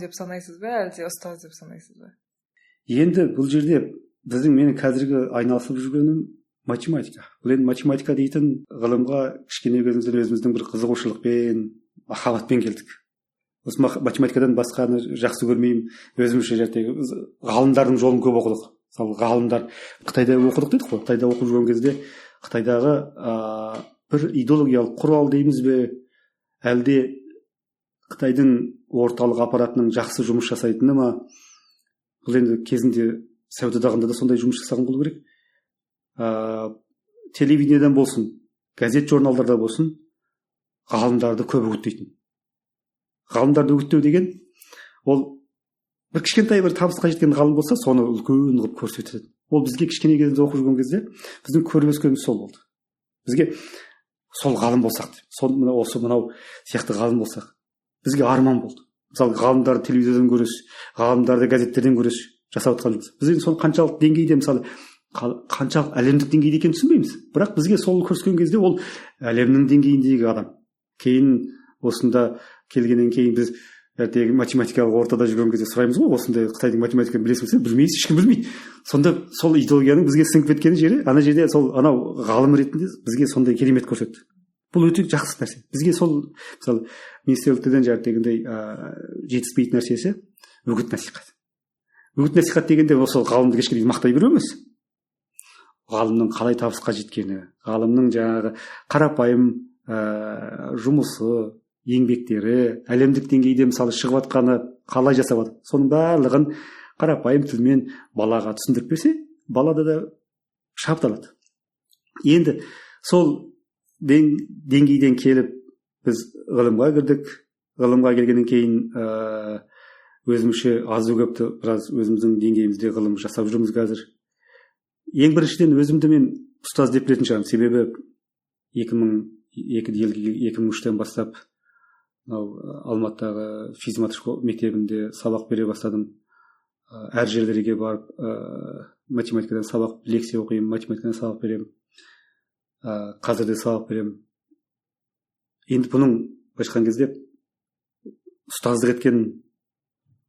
деп санайсыз ба, әлде ұстаз деп санайсыз ба? Енді бұл жерде менің қазіргі айналысып жүргенім математика. Бұл енді математика дейтін ғылымға кішкене кезімізден өзіміздің бір қызығушылықпен, махаббатпен келдік. Осы математикадан басқаны жақсы көрмеймін. Өзімізше ғалымдардың жолын көп оқыдық. Мысалы ғалымдар Қытайда оқыдық дедік қой. Қытайда оқып жүрген кезде Қытайдағы бір идеологиялық құрал дейміз бе, әлде Қытайдың орталық аппаратының жақсы жұмыс жасайтыны ма? Бұл енді кезінде Совет одағында да сондай жұмыс жасаған болу керек. Телевидениедан болсын, газет журналдарда болсын, ғалымдарды көп үгіттейтін. Ғалымдарды үгіттеу деген ол бір кішкентай бір табысқа жеткен ғалым болса, соны үлкен қылып көрсетеді. Ол бізге кішкене кезімізде оқып жүрген кезде біздің көріп өскеніміз сол болды. Бізге сол ғалым болсақ, мынау сияқты ғалым болсақ, бізге арман болды. Мысалы ғалымдарды телевизордан көресіз, ғалымдарды газеттерден көресіз, жасап жатқан жұмыс. Біз енді соны қаншалық деңгейде, мысалы қаншалық әлемдік деңгейде екенін түсінбейміз. Бірақ бізге сол көрсеткен кезде ол әлемнің деңгейіндегі адам. Кейін осында келгеннен кейін біз математикалық ортада жүрген кезде сұраймыз ғой, осындай Қытайдың математиканы білесің бе? Білмейсіз, ешкім білмейді. Сонда сол идеологияның бізге сіңіп кеткен жері, ана жерде сол анау ғалым ретінде бізге сондай керемет көрсетті. Бұл өте жақсы нәрсе. Бізге сол мысалы министрліктерден жетіспейтін нәрсесі үгіт насихат. Үгіт насихат дегенде осы ғалымды кешке мақтай беру емес. Ғалымның қалай табысқа жеткені, ғалымның қарапайым жұмысы, еңбектері, әлемдік деңгейде мысалы шығып жатқаны қалай жасап жатыр. Соның барлығын қарапайым тілмен балаға түсіндіріп берсе, балада да шабыт. Енді сол деңгейден келіп біз ғылымға кірдік. Ғылымға келгеннен кейін өзімізше азды көпті біраз өзіміздің деңгейімізде ғылым жасап жүрміз қазір. Ең біріншіден өзімді мен ұстаз деп білетін шығармын. Себебі 2003-тен бастап Алматыдағы физмат мектебінде сабақ бере бастадым. Әр жерлерге барып математикадан сабақ, лекция оқимын, математикадан сабақ беремін. Қазір де сабақ беремін. Енді бұның айтқан кезде ұстаздық еткен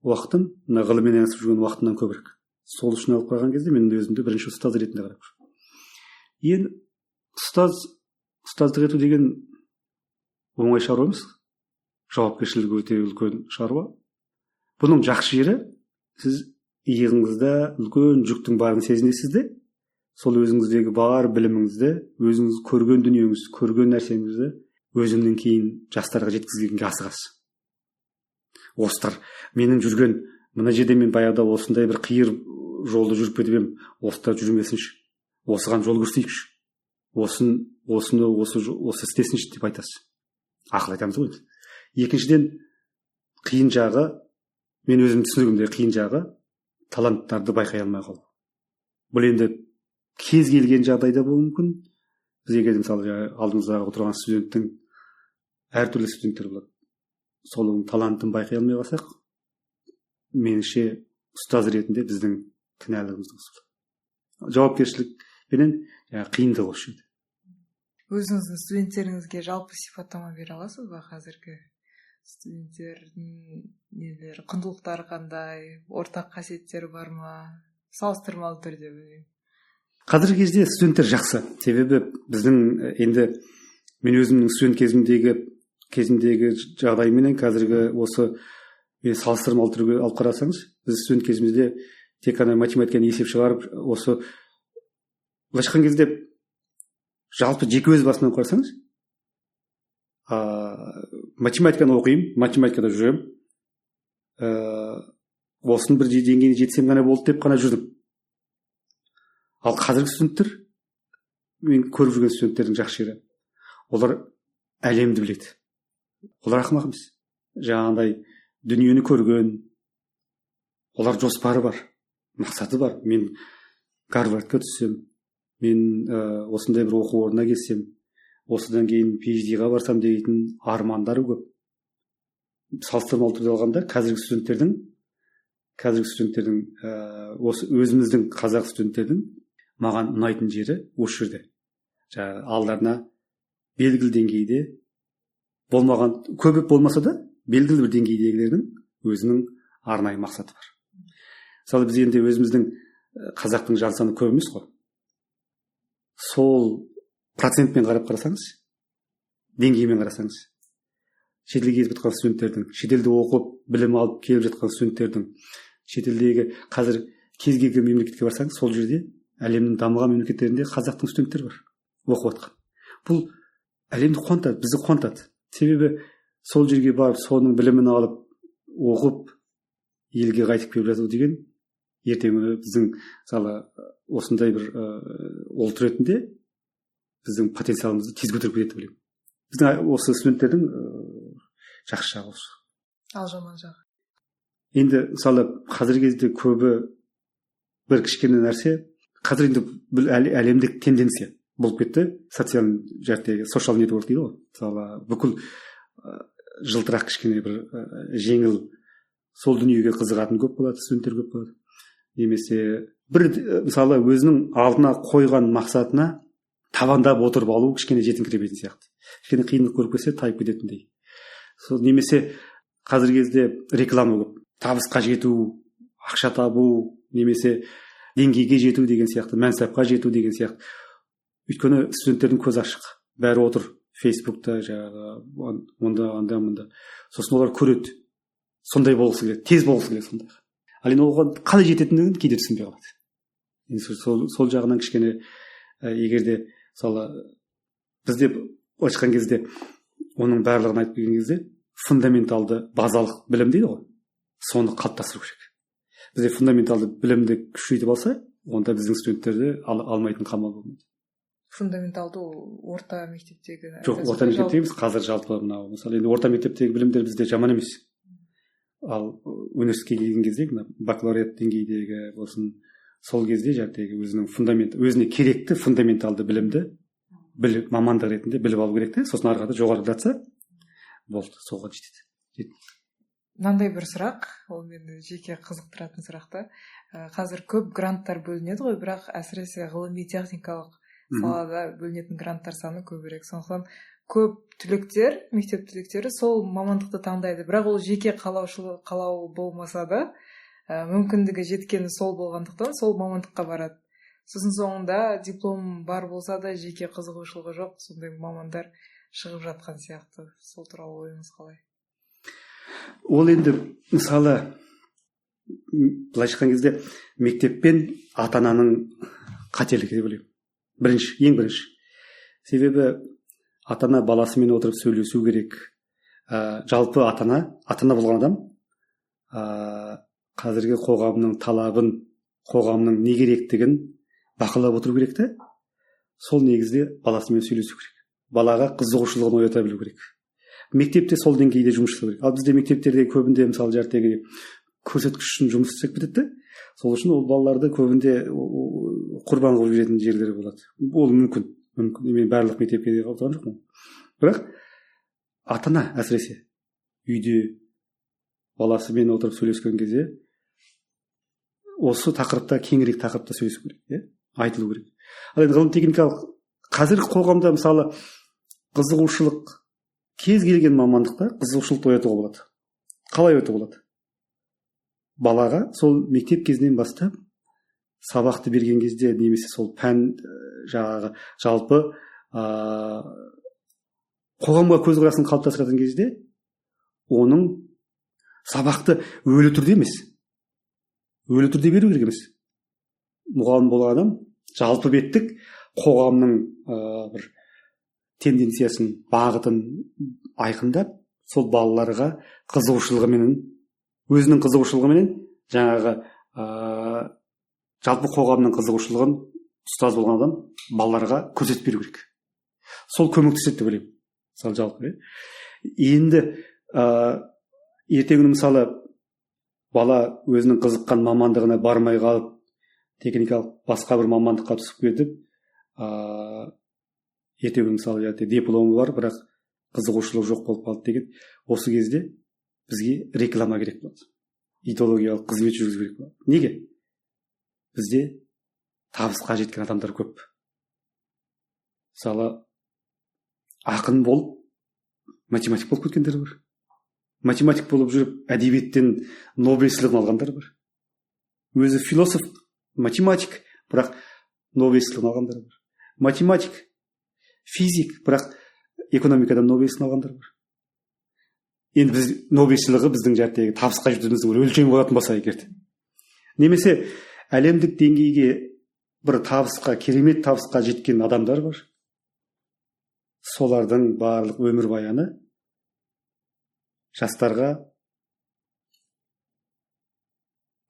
уақытым мына ғылыммен айналысып жүрген уақытымнан көбірек. Сол үшін алып қараған кезде мен өзімді бірінші ұстаз ретінде қарап жүрмін. Енді ұстаздық ету деген оңай шаруа емес. Жауапкершілігі өте үлкен шаруа. Бұның жақсы жері, сіз иығыңызда үлкен жүктің барын сезінесіз де, сол өзіңіздегі бар біліміңізді, өзіңіз көрген дүниеңізді, көрген нәрсеңізді өзіңнен кейін жастарға жеткізгенге асығасыз. Осылар менің жүрген мына жерде мен баяғыда осындай бір қиыр жолды жүріп кетіп едім, осылар жүрмесінші, осыған жол көрсетейікші, осы істесінші деп айтасыз. Ақыл айтамыз ғой. Екіншіден, қиын жағы, мен өзім түсінігімде қиын жағы, таланттарды байқай алмай қалу. Бұл енді кез келген жағдайда болуы мүмкін. Бізге мысалы алдымыздағы отырған студенттің әртүрлі студенттер болады. Солың талантын байқай алмай қалсақ, меніңше ұстаз ретінде біздің кінәлігіміз осы. Жауапкершілікпенен қиындық осы жерде. Өзіңіздің студенттеріңізге жалпы сипаттама бере аласыз ба? Қазіргі студенттердің құндылықтары қандай, ортақ қасиеттері бар ма? Салыстырмалы түрде білейін. Қазіргі кезде студенттер жақсы. Себебі біздің енді мен өзімнің студент кезімдегі жағдайменен қазіргі осы салыстырмалы түрге алып қарасаңыз, біз студент кезімізде тек қана математиканы есеп шығарып, осы былайша айтқан кезде жалпы жеке өз басынан қарасаңыз, математиканы оқимын, математикада жүремін, осының бір деңгейіне жетсем ғана болды деп қана жүрдім. Ал қазіргі студенттер, мен көріп жүрген студенттердің жақсы жері, олар әлемді біледі. Олар ақымақ емес. жаңағындай дүниені көрген, олар жоспары бар, мақсаты бар. Мен Гарвардқа түссем, мен осындай бір оқу орнына келсем, осыдан кейін PhD-ға барсам дейтін армандары көп. Салыстырмалы түрде алғанда қазіргі студенттердің осы өзіміздің қазақ студенттердің маған ұнайтын жері осы жерде. Жаңағы алдарына белгілі деңгейде болмаған, көп болмаса да белгілі бір деңгейдегілердің өзінің арнайы мақсаты бар. Мысалы біз енді өзіміздің қазақтың жан саны көп емес қой. Сол процентпен қарасаңыз, деңгеймен қарасаңыз, шетелге кетіп жатқан студенттердің, шетелде оқып білім алып келіп жатқан студенттердің, шетелдегі қазір кез келген мемлекетке барсаңыз, сол жерде әлемнің дамыған мемлекеттерінде қазақтың студенттері бар, оқып жатқан. Бұл әлемді қуантады, бізді қуантады. Себебі сол жерге барып, соның білімін алып, оқып, елге қайтып келіп жату деген ертеңгі біздің мысалы осындай бір ұлт ретінде біздің потенциалымызды тез көтеріп кетеді білемін. Біздің осы студенттердің жақсы жағы осы. Ал жаман жағы. Енді мысалы қазіргі кезде көбі бір кішкене нәрсе, қазір енді әлемдік тенденция болып кетті. Social network дейді ғой. Мысалы бүкіл жылтырақ кішкене бір жеңіл сол дүниеге қызығатын көп болады, студенттер көп болады. Немесе бір мысалы өзінің алдына қойған мақсатына табандап отырып алу кішкене жетіңкіремейтін сияқты. Кішкене қиындық көріп келсе тайып кететіндей. Сол немесе қазіргі кезде реклама көп. Табысқа жету, ақша табу, немесе деңгейге жету деген сияқты, мәнсапқа жету деген сияқты. Өйткені студенттердің көзі ашық. Бәрі отыр Фейсбукта, жаңағы онда. Сосын олар көреді. Сондай болғысы келеді, тез болғысы келеді сондай. Ал енді оған қалай жететіндігін кейде түсінбей қалады. Енді сол жағынан кішкене егерде мысалы бізде айтқан кезде оның барлығын айтып келген кезде фундаменталды базалық білім дейді ғой. Соны қалыптастыру керек. Бізде фундаменталды білімді күшейтіп алса, онда біздің студенттерді алмайтын қамал болмайды. Фундаменталды орта мектептегі. Жоқ, орта мектептегі емес, қазір жалпы мынау. Мысалы енді орта мектептегі білімдер бізде жаман емес. Ал университетке келген кезде бакалавриат деңгейдегі болсын, сол кезде өзіне керекті фундаменталды білімді мамандық ретінде біліп алу керек те, сосын ары қарата жоғарылатса болды, соған жетеді. Мынандай бір сұрақ, ол мені жеке қызықтыратын сұрақ та. Қазір көп гранттар бөлінеді ғой, бірақ әсіресе ғылыми техникалық салада бөлінетін гранттар саны көбірек. Сондықтан көп түлектер, мектеп түлектері сол мамандықты таңдайды. Бірақ ол жеке қалау болмаса да, мүмкіндігі жеткені сол болғандықтан сол мамандыққа барады. Сосын соңында диплом бар болса да жеке қызығушылығы жоқ, сондай мамандар шығып жатқан сияқты. Сол туралы ойыңыз қалай? Ол енді мысалы былайша айтқан кезде мектеп пен ата-ананың қателігі деп ойлаймын. Ең бірінші. Себебі ата-ана баласымен отырып сөйлесу керек. Жалпы ата-ана болған адам қазіргі қоғамның талабын, қоғамның не керектігін бақылап отыру керек те, сол негізде баласымен сөйлесу керек. Балаға қызығушылығын оята білу керек. Мектепте сол деңгейде жұмыс жасау керек. Ал бізде мектептерде көбінде мысалы көрсеткіш үшін жұмыс істеп кетеді. Сол үшін ол балаларды көбінде құрбан қылып жүретін жерлері болады. Ол мүмкін. Мен барлық мектепке де қалып тұрған жоқпын. Бірақ ата-ана әсіресе үйде баласымен отырып сөйлескен кезде осы тақырыпта, кеңірек тақырыпта сөйлесу керек, айтылу керек. Ал енді ғылым техникалық қазіргі қоғамда мысалы қызығушылық, кез келген мамандықта қызығушылықты оятуға болады. Қалай оятуға болады? Балаға сол мектеп кезінен бастап сабақты берген кезде, немесе сол пән жалпы қоғамға көзқарасын қалыптастыратын кезде оның сабақты өлі түрде емес, өлі түрде беру керек емес. Мұғалім болған адам жалпы беттік қоғамның бір тенденциясын, бағытын айқындап, сол балаларға қызығушылығыменен, өзінің қызығушылығыменен жаңағы жалпы қоғамның қызығушылығын ұстаз болған адам балаларға көрсетіп беру керек. Сол көмектеседі деп ойлаймын. Мысалы жалпы. Енді ертеңгі күні мысалы бала өзінің қызыққан мамандығына бармай қалып, техникалық басқа бір мамандыққа түсіп кетіп, ертеңгі күні мысалы дипломы бар, бірақ қызығушылығы жоқ болып қалды деген, осы кезде бізге реклама керек болады. Идеологиялық қызмет жүргізу керек болады. Неге? Бізде табысқа жеткен адамдар көп. Мысалы, ақын болып, математик болып кеткендер бар. Математик болып жүріп, әдебиеттен Нобель сыйлығын алғандар бар. Өзі философ, математик, бірақ Нобель сыйлығын алғандар бар. Математик, физик, бірақ экономикадан Нобель сыйлығын алғандар бар. Енді біз Нобель сыйлығы біздің табысқа жетуіміздің өлшемі болатын болса егер. Немесе әлемдік деңгейге бір табысқа, керемет табысқа жеткен адамдар бар. Солардың барлық өмірбаяны жастарға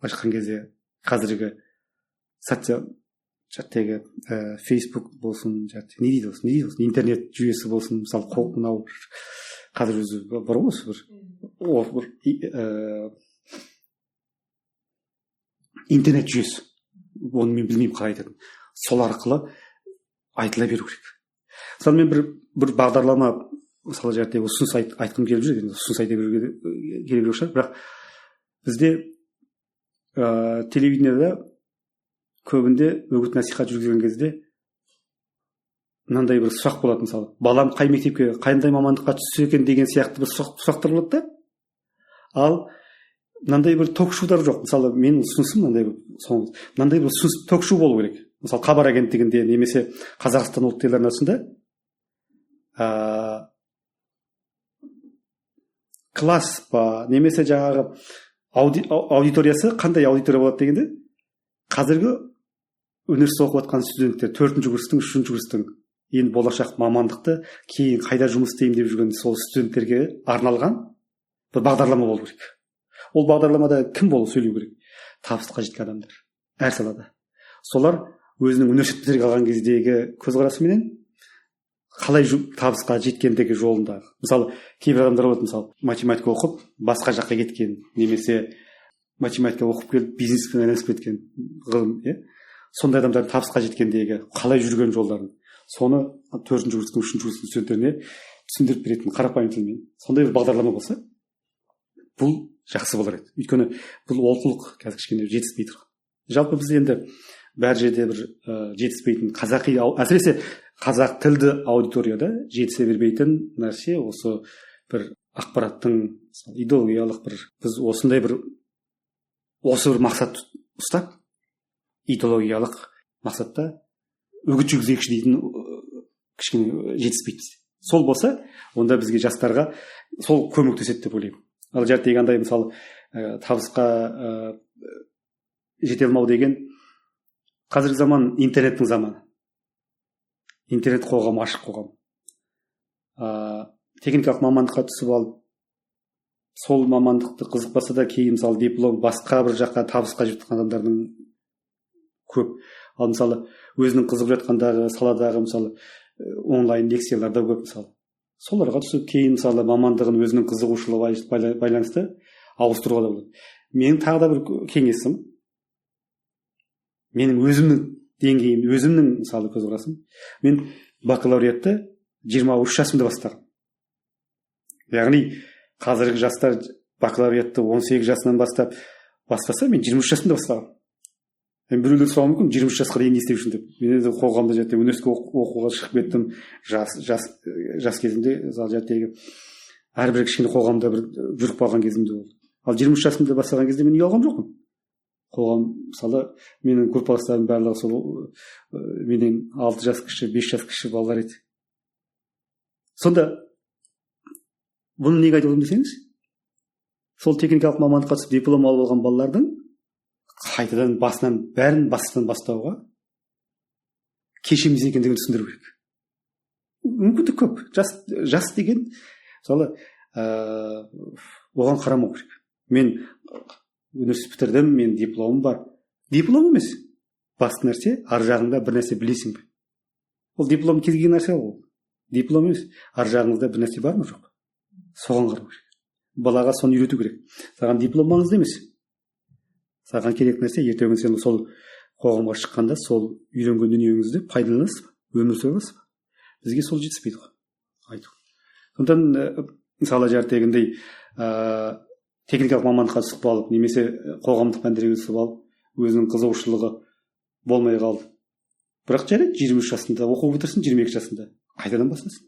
ашқан кезде қазіргі Facebook болсын, не дейді осы, интернет жүйесі болсын, мысалы мынау қазір өзі бар ғой бір интернет жүйесі, оны мен білмеймін қалай айтатынын, сол арқылы айтыла беру керек. Мысалы мен бір бағдарлама, мысалы ұсыныс айтқым келіп жүр, ұсыныс айта беруге керек шығар, бірақ бізде телевидениеда көбінде үгіт насихат жүргізген кезде мынандай бір сұрақ болады, мысалы, балам қай мектепке, қандай мамандыққа түссе екен деген сияқты бір сұрақтар болады да. Ал мынандай бір ток-шоудар жоқ. Мысалы, менің ұсынысым мынандай бір ток-шоу болу керек. Мысалы, Хабар агенттігінде немесе Қазақстан ұлттық телеарнасында класс па, немесе жаңағы аудиториясы қандай аудитория болады дегенде, қазіргі университетте оқып жатқан студенттер, 4-ші курстың, 3-ші курстың енді болашақ мамандықты кейін қайда жұмыс істеймін деп жүрген сол студенттерге арналған бір бағдарлама болу керек. Ол бағдарламада кім болып сөйлеу керек? Табысқа жеткен адамдар әр салада. Солар өзінің университет бітіріп алған кездегі көзқарасыменен қалай табысқа жеткендегі жолында. Мысалы, кейбір адамдар болады, мысалы, математика оқып, басқа жаққа кеткен, немесе математика оқып келіп, бизнеспен айналысып кеткен ғылым, сондай адамдардың табысқа жеткендегі қалай жүрген жолдарын, соны 4-ші курстың, 3-ші курстың студенттеріне түсіндіріп беретін қарапайым тілмен. Сондай бір бағдарлама болса, бұл жақсы болар еді. Өйткені бұл олқылық қазір кішкене жетіспей тұр. Жалпы біз енді бәр жерде бір жетіспейтін қазақи, әсіресе қазақ тілді аудиторияда жетісе бермейтін нәрсе осы бір ақпараттың идеологиялық біз осындай осы бір мақсат ұстап, идеологиялық мақсатта үгіт жүргізейікші дейтін кішкене жетіспейді. Сол болса, онда бізге жастарға сол көмектеседі деп ойлаймын. Ал андай мысалы табысқа жете алмау деген қазіргі заман интернеттің заманы. Интернет қоғам, ашық қоғам. Техникалық мамандыққа түсіп алып, сол мамандықты қызықпаса да кейін мысалы диплом басқа бір жаққа табысқа жеткен адамдардың көп. Ал мысалы өзінің қызығып жатқандағы саладағы мысалы онлайн лекциялар да көп мысалы. Соларға түсіп кейін мысалы мамандығын өзінің қызығушылығына байланысты ауыстыруға да болады. Менің тағы да бір кеңесім, менің өзімнің деңгейім, өзімнің мысалы көзқарасым, мен бакалавриатты 23 жасымда бастағанмын. Яғни қазіргі жастар бакалавриатты 18 жасынан бастаса, мен 23 жасымда бастағанмын. Біреулер сұрауы мүмкін, 23 жасқа дейін не істеу үшін деп. Мен енді қоғамда университетке оқуға шығып кеттім. Жас кезімде әрбір кішкене қоғамда бір жүріп қалған кезімде болды. Ал 23 жасымда бастаған кезде мен ұялған жоқпын. Қоғам, мысалы, менің группаластарым барлығы сол менен 6 жас кіші, 5 жас кіші балалар еді. Сонда бұны неге айтып отырмын десеңіз, сол техникалық мамандыққа түсіп диплом алып алған балалардың қайтадан бәрін бастан бастауға кешеміз екендігін түсіндіру керек. Мүмкіндік көп. Жас деген, мысалы, оған қарамау керек. Мен университет бітірдім, мен дипломым бар. Диплом емес. Басты нәрсе, ар жағында бір нәрсе білесің бе? Ол диплом келген нәрсе ол. Диплом емес. Ар жағыңызда бір нәрсе бар ма жоқ? Соған қарау керек. балаға соны үйрету керек. Саған диплом маңызды емес. Саған керек нәрсе ертеңгі сен сол қоғамға шыққанда сол үйренген дүниеңізді пайдаланасыз ба, өмір сүре аласыз ба? Бізге сол жетіспейді ғой. Айту. Сондықтан мысалы дегендей техникалық мамандыққа түсіп алып, немесе қоғамдық пәндерге түсіп алып, өзінің қызығушылығы болмай қалды. Бірақ жарайды, 23 жасында оқу бітірсін, 22 жасында қайтадан бастасын.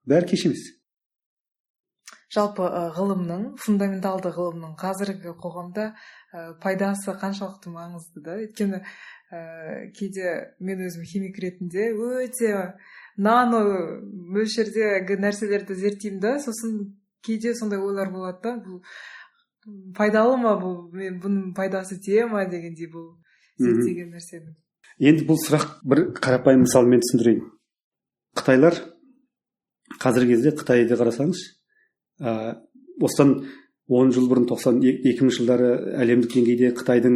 Бәрі кеш емес. Жалпы ғылымның, фундаменталды ғылымның қазіргі қоғамда пайдасы қаншалықты маңызды да? Өйткені кейде мен өзім химик ретінде өте нано мөлшердегі нәрселерді зерттеймін да, сосын кейде сондай ойлар болады да, бұл пайдалы ма, бұның пайдасы тие ма дегендей бұл зерттеген нәрсені. Енді бұл сұрақ бір қарапайым мысалмен түсіндірейін. Қытайлар қазіргі кезде Қытайды қарасаңыз, осыдан 10 жыл бұрын 92 жылдары әлемдік деңгейде Қытайдың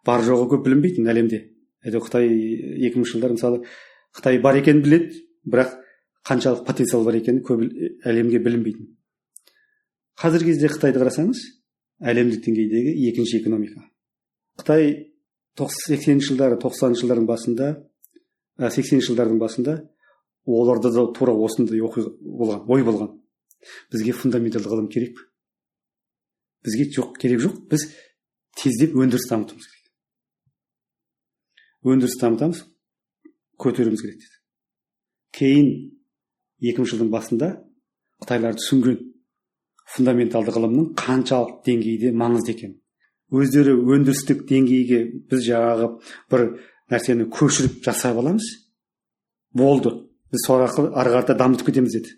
бар жоғы көп білінбейтін әлемде. Қытай 2000 жылдар мысалы Қытай бар екенін біледі, бірақ қаншалық потенциал бар екені көп әлемге білінбейтін. Қазіргі кезде Қытайды қарасаңыз, әлемдік деңгейдегі екінші экономика. Қытай 80 жылдары, 90 жылдардың басында, 80 жылдардың басында оларда да тура осындай ой болған. Бізге фундаменталды ғылым керек. Бізге керек жоқ. Біз тездеп өндіріс дамытуымыз керек. Өндіріс дамытамыз, көтеруіміз керек деді. Кейін 2000 жылдың басында Қытайлар түсінген фундаменталды ғылымның қаншалық деңгейде маңызды екен. Өздері өндірістік деңгейге біз жаңағы бір нәрсені көшіріп жасап аламыз. Болды. Біз сол арқылы ары қарата дамытып кетеміз деді.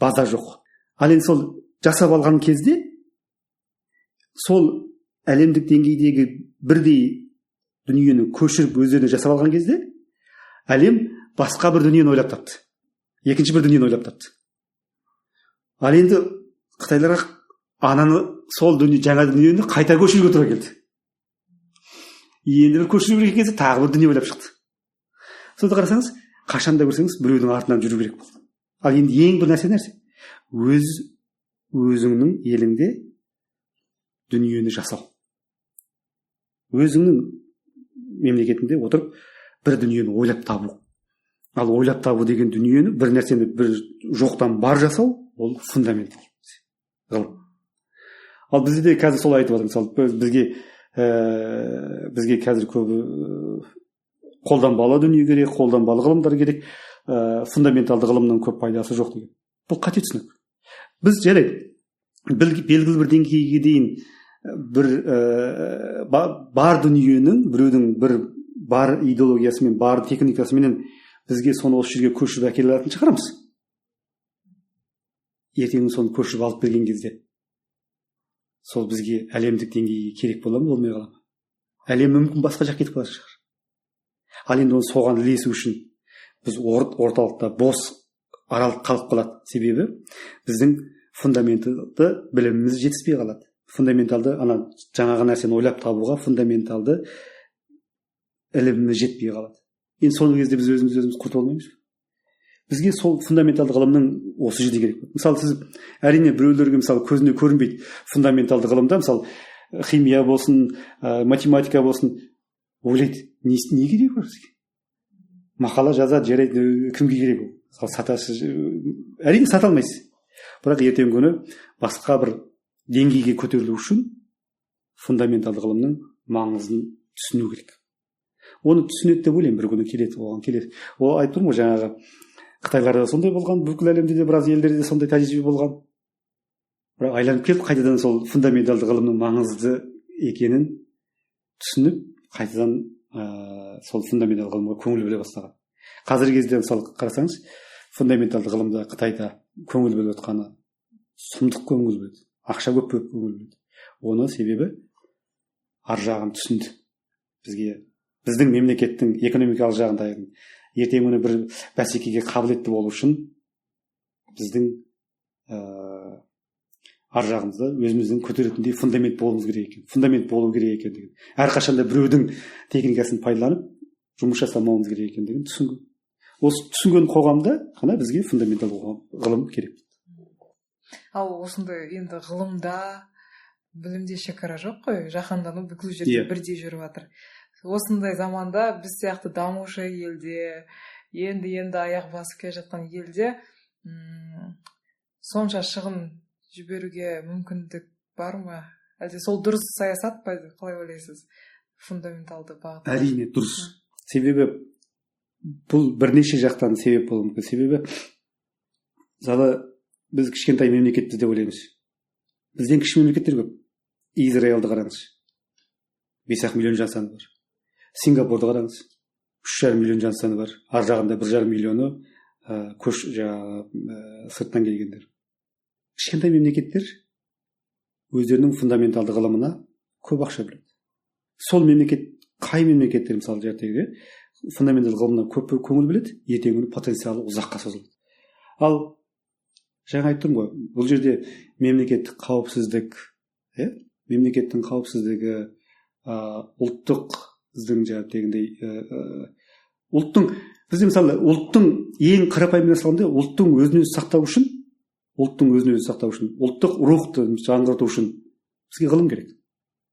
База жоқ. Ал енді сол жасап алған кезде сол әлемдік деңгейдегі бірдей дүниені көшіріп өздеріне жасап алған кезде әлем басқа бір дүниені ойлап тапты. Екінші бір дүниені ойлап тапты. Ал енді Қытайларға сол жаңа дүниені қайта көшіруге тура келді. Енді бір көшіру керек екенсе тағы бір дүние ойлап шықты. Сонда қарасаңыз, қашанда көрсеңіз біреудің артынан жүру керек болды. Ал енді ең бір нәрсе өзіңнің еліңде дүниені жасау. Өзіңнің мемлекетінде отырып бір дүниені ойлап табу. Ал ойлап табу деген дүниені, бір нәрсені бір жоқтан бар жасау, ол фундамент ғылым. Ал бізде қазір сол айтып отыр. Мысалы бізге қазір көбі қолданбалы дүние керек, қолданбалы ғылымдар керек, фундаменталды ғылымның көп пайдасы жоқ деген. Бұл қате түсінік. Біз жарайды, белгілі бір деңгейге дейін бар дүниенің біреудің бір бар идеологиясымен, бар техникасымен бізге соны осы жерге көшіріп әкеле алатын шығарамыз. Ертең соны көшіріп алып берген кезде сол бізге әлемдік деңгейге керек бола ма, болмай қала ма? Әлем мүмкін басқа жаққа кетіп қалатын шығар. Ал енді оны соған ілесу үшін біз орталықта бос аралық қалып қалады. Себебі біздің фундаменталды біліміміз жетіспей қалады. Фундаменталды жаңағы нәрсені ойлап табуға фундаменталды іліміміз жетпей қалады. Енді сол кезде біз өзіміз құртып алмаймыз. Бізге сол фундаменталды ғылымның осы жерде керек. Мысалы сіз әрине біреулерге мысалы көзіне көрінбейді фундаменталды ғылымда, мысалы химия болсын, математика болсын, ойлайды, не керек бар бізге? Мақала жазады, жарайды, кімге керек ол? Әрине сата алмайсыз. Бірақ ертеңгі күні басқа бір деңгейге көтерілу үшін фундаменталды ғылымның маңызын түсіну керек. Оны түсінеді деп ойлаймын, бір күні оған келеді. Ол айтып тұрмын ғой, жаңағы Қытайларда сондай болған, бүкіл әлемде де біраз елдерде сондай тәжірибе болған. Бірақ айланып келіп қайтадан сол фундаменталды ғылымның маңызды екенін түсініп, қайтадан сол фундаменталды ғылымға көңіл бөле бастаған. Қазіргі кезде мысалы қарасаңыз, фундаменталды ғылымда Қытайда көңіл бөліп отқаны сұмдық көңіл бөледі, ақша көп көңіл бөледі. Оны себебі ар жағын түсінді. Біздің мемлекеттің экономикалық жағында ертең күні бір бәсекеге қабілетті болу үшін біздің ар жағымызда өзіміздің көтеретіндей фундамент болуымыз керек екен. Фундамент болу керек екен деген. Әрқашанда біреудің техникасын пайдаланып жұмыс жасамауымыз керек екендігін түсінген. Осы түсінген қоғамда ғана бізге фундаменталды ғылым керек. Ал осындай енді ғылымда білімде шекара жоқ қой, жаһандану бүкіл жерде бірдей жүріп жатыр. Осындай заманда біз сияқты дамушы елде, енді аяқ басып келе жатқан елде сонша шығын жіберуге мүмкіндік бар ма? Әлде сол дұрыс саясат па, қалай ойлайсыз? Фундаменталды бағыт. Әрине дұрыс. Себебі бұл бірнеше жақтан себеп болуы мүмкін. Себебі мысалы біз кішкентай мемлекетпіз деп ойлаймыз. Бізден кіші мемлекеттер көп. Израильді қараңыз. 5 миллион жан саны бар. Сингапурды қараңыз. 3,5 миллион жан саны бар. Ар жағында 1,5 миллионы сырттан келгендер. Кішкентай мемлекеттер өздерінің фундаменталды ғылымына көп ақша бөледі. Сол мемлекет, қай мемлекеттер мысалы фундаменталды ғылымына көп көңіл бөледі, ертеңгі күні потенциалы ұзаққа созылады. Ал жаңа айттым ғой, бұл жерде мемлекеттік қауіпсіздік, мемлекеттің қауіпсіздігі, ұлттық біздің ұлттың бізде мысалы ұлттың ең қарапайым нәрселерінде ұлттың өзін өзі сақтау үшін, ұлттық рухты жаңғырту үшін бізге ғылым керек.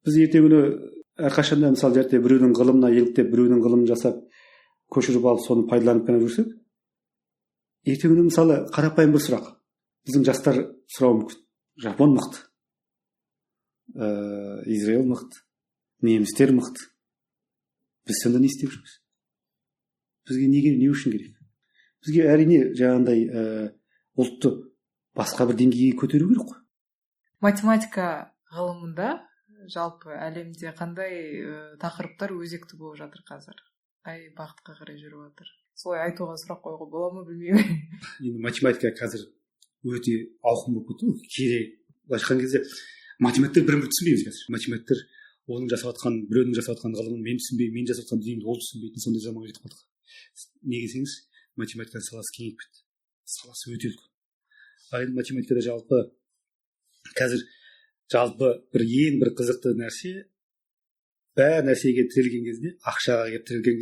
Біз ертеңгі әрқашанда мысалы біреудің ғылымына еліктеп, біреудің ғылымын жасап, көшіріп алып, соны пайдаланып қана жүрсек, ертеңгі мысалы қарапайым бір сұрақ. Біздің жастар сұрауы мүмкін. Жапон мықты, Израиль мықты, немістер мықты. Біз сонда не істеп жүрміз? Бізге не үшін керек? Бізге әрине жаңағындай ұлтты басқа бір деңгейге көтеру керек қой. Математика ғылымында жалпы әлемде қандай тақырыптар өзекті болып жатыр қазір? Қай бағытқа қарай жүріп жатыр? Солай айтуға сұрақ қоюға бола ма, білмеймін. Енді математика қазір өте ауқым болып кетті. Керек. Былайша айтқан кезде математиктер бір-бірін түсінбейміз қазір. Математиктер біреудің жасап жатқан ғылымын мен түсінбеймін, мен жасап жатқан дүниемді ол түсінбейтін сондай заманға жетіп қалдық. Неге десеңіз, математиканың саласы кеңейіп кетті. Саласы өте үлкен. Ал енді математикада бір ең бір қызықты нәрсе, бәр нәрсеге тірелген кезде, ақшаға келіп тірелген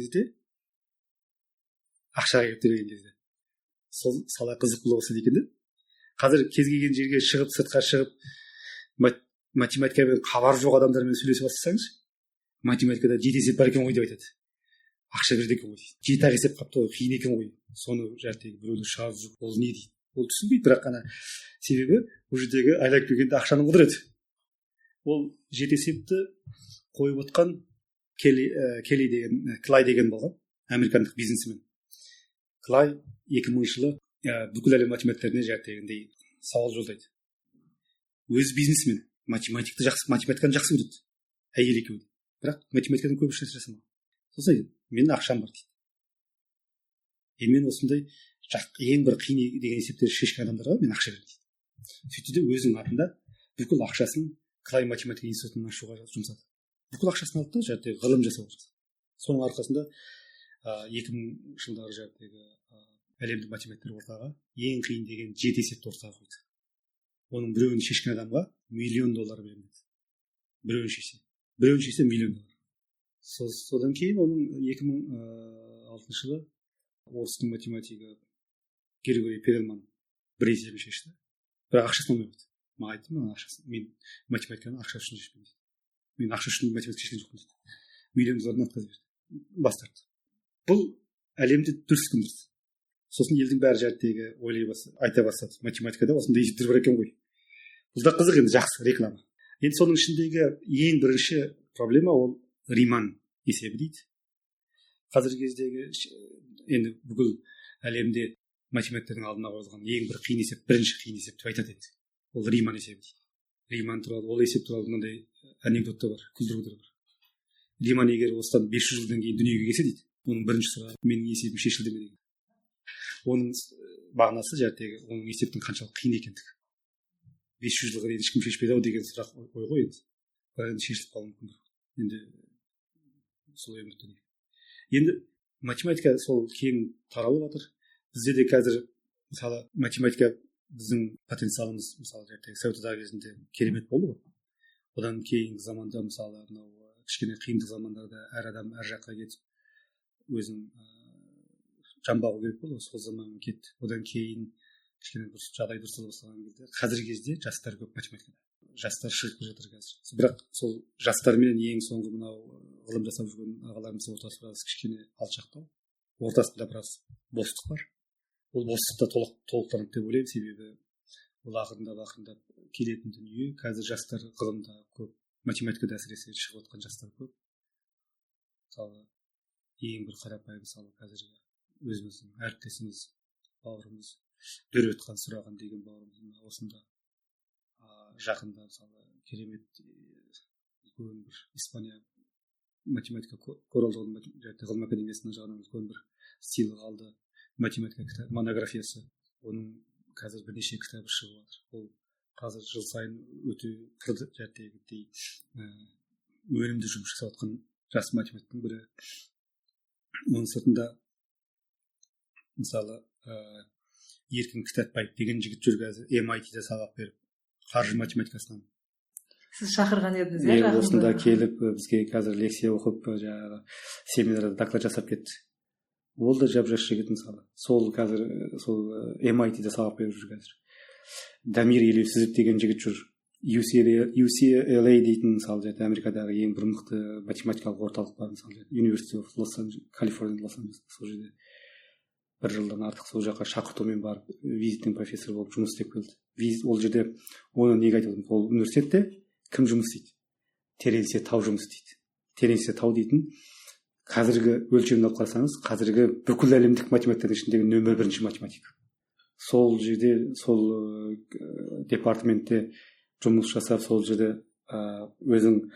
кезде, сол сала қызық бола бастады екен де. Қазір кез келген жерге шығып, сыртқа шығып, математикамен хабар жоқ адамдармен сөйлесе бастасаңыз, математикада 7 есеп бар екен ғой деп айтады. Ақша берді екен ғой дейді. 7 есеп қапты ғой, қиын екен ғой. Соны біреуді шығарып жүр, ол не дейді? Ол түсінбейді, бірақ қана себебі бұл жердегі айлап келгенде ақшаның құдіреті. Ол 7 есепті қойып отқан Клай деген болған, американдық бизнесмен. Клай 2000 жылы бүкіл әлем математиктеріне сауал жолдайды. Өз бизнесмен, математиканы жақсы көреді. Әйел екеуі. Бірақ математикадан көп нәрсе жасамаған. Сосын айтады, менің ақшам бар дейді. Енді мен осындай ең бір қиын деген есептерді шешкен адамдарға мен ақша бердім дейді. Сөйтті де өзінің атында бүкіл ақшасын Клай математика институтын ашуға жұмсады. Бүкіл ақшасын алды да ғылым жасауға жұмсады. Соның арқасында 2000 жылдары әлемдік математиктер ортаға ең қиын деген 7 есепті ортаға қойды. Оның біреуін шешкен адамға $1 миллион беремін деді. Біреуін шешсе $1 миллион. Содан кейін оның 2006 жылы орыстың математигі Григорий Перельман бір есебін шешті. Бірақ ақшасын алмай қойды. Маған айтты, мен математиканы ақша үшін шешпеймін дейді. Мен ақша үшін математика шешкен жоқпын дейді. $1 миллион отказ берді. Бас тартты. Бұл әлемде дүр сілкіндірді. Сосын елдің бәрі ойлай бастады, айта бастады. Математикада осындай есептер бар екен ғой. Бұл да қызық, енді жақсы реклама. Енді соның ішіндегі ең бірінші проблема ол Риман есебі дейді. Қазіргі кездегі енді бүкіл әлемде математиктердің алдына қойылған ең бір қиын есеп, бірінші қиын есеп деп айтады енді. Ол Риман есебі дейді. Риман туралы, ол есеп туралы мынандай анекдот та бар, күлдіру бар. Риман егер осыдан 500 жылдан кейін дүниеге келсе дейді, оның бірінші сұрағы менің есебім шешілді ме деген. Оның мағынасы оның есептің қаншалық қиын екендігі. 500 жылға дейін ешкім шешпеді ау деген сұрақ ой ғой енді. Бірақ енді шешіліп қалуы мүмкін. Енді солай үміттенемін. Енді математика сол кең таралып жатыр. Бізде де қазір мысалы математика біздің потенциалымыз мысалы совет одағы кезінде керемет болды ғой. Одан кейінгі заманда мысалы кішкене қиындық замандарда әр адам әр жаққа кетіп өзін жан бағу керек болды. Сол заман кетті. Одан кейін кішкене дұрыс жағдай дұрыстала бастаған кезде қазіргі кезде жастар көп математикада, жастар шығып жатыр қазір. Бірақ сол жастармен ең соңғы мынау ғылым жасап жүрген ағаларымыз ортасы біраз кішкене алшақтау, ортасында біраз бостық бар. Ол бостықта толықтырады деп ойлаймын, себебі ол ақырындап келетін дүние. Қазір жастар ғылымда көп, математикада әсіресе шығып отқан жастар көп. Мысалы ең бір қарапайым, мысалы қазіргі өзіміздің әріптесіміз, бауырымыз Дөрветхан сұраған деген бауырымыз осында жақында мысалы керемет үлкен бір Испания математика королдығының ғылым академиясының жағынан үлкен бір сыйлық алды. Математика кітап монографиясы, оның қазір бірнеше кітабы шығып жатыр. Ол қазір жыл сайын өте өнімді жұмыс жасап жатқан жас математиктің бірі. Оның сыртында мысалы Еркін Кітапбаев деген жігіт жүр қазір MIT-де сабақ беріп, қаржы математикасынан. Сіз шақырған едіңіз, иә? Осында келіп бізге қазір лекция оқып, жаңағы семинарда доклад жасап кетті. Ол да жап-жас жігіт мысалы. Сол қазір сол MIT-де сабақ беріп жүр қазір. Дамир Елеусізов деген жігіт жүр. UCLA дейтін мысалы Америкадағы ең бір мықты математикалық орталық бар мысалы. University of Los Angeles, Калифорния, Лос-Анджелес. Сол жерде бір жылдан артық сол жаққа шақыртумен барып визиттің профессор болып жұмыс істеп келді. Ол жерде оны неге айтып отырмын? Ол университетте кім жұмыс істейді? Теренсе Тау жұмыс істейді. Теренсе Тау дейтін қазіргі өлшемін алып қарасаңыз, қазіргі бүкіл әлемдік математиктердің ішіндегі нөмір 1 математик. Сол жерде, сол департаментте жұмыс жасап, сол жерде өзің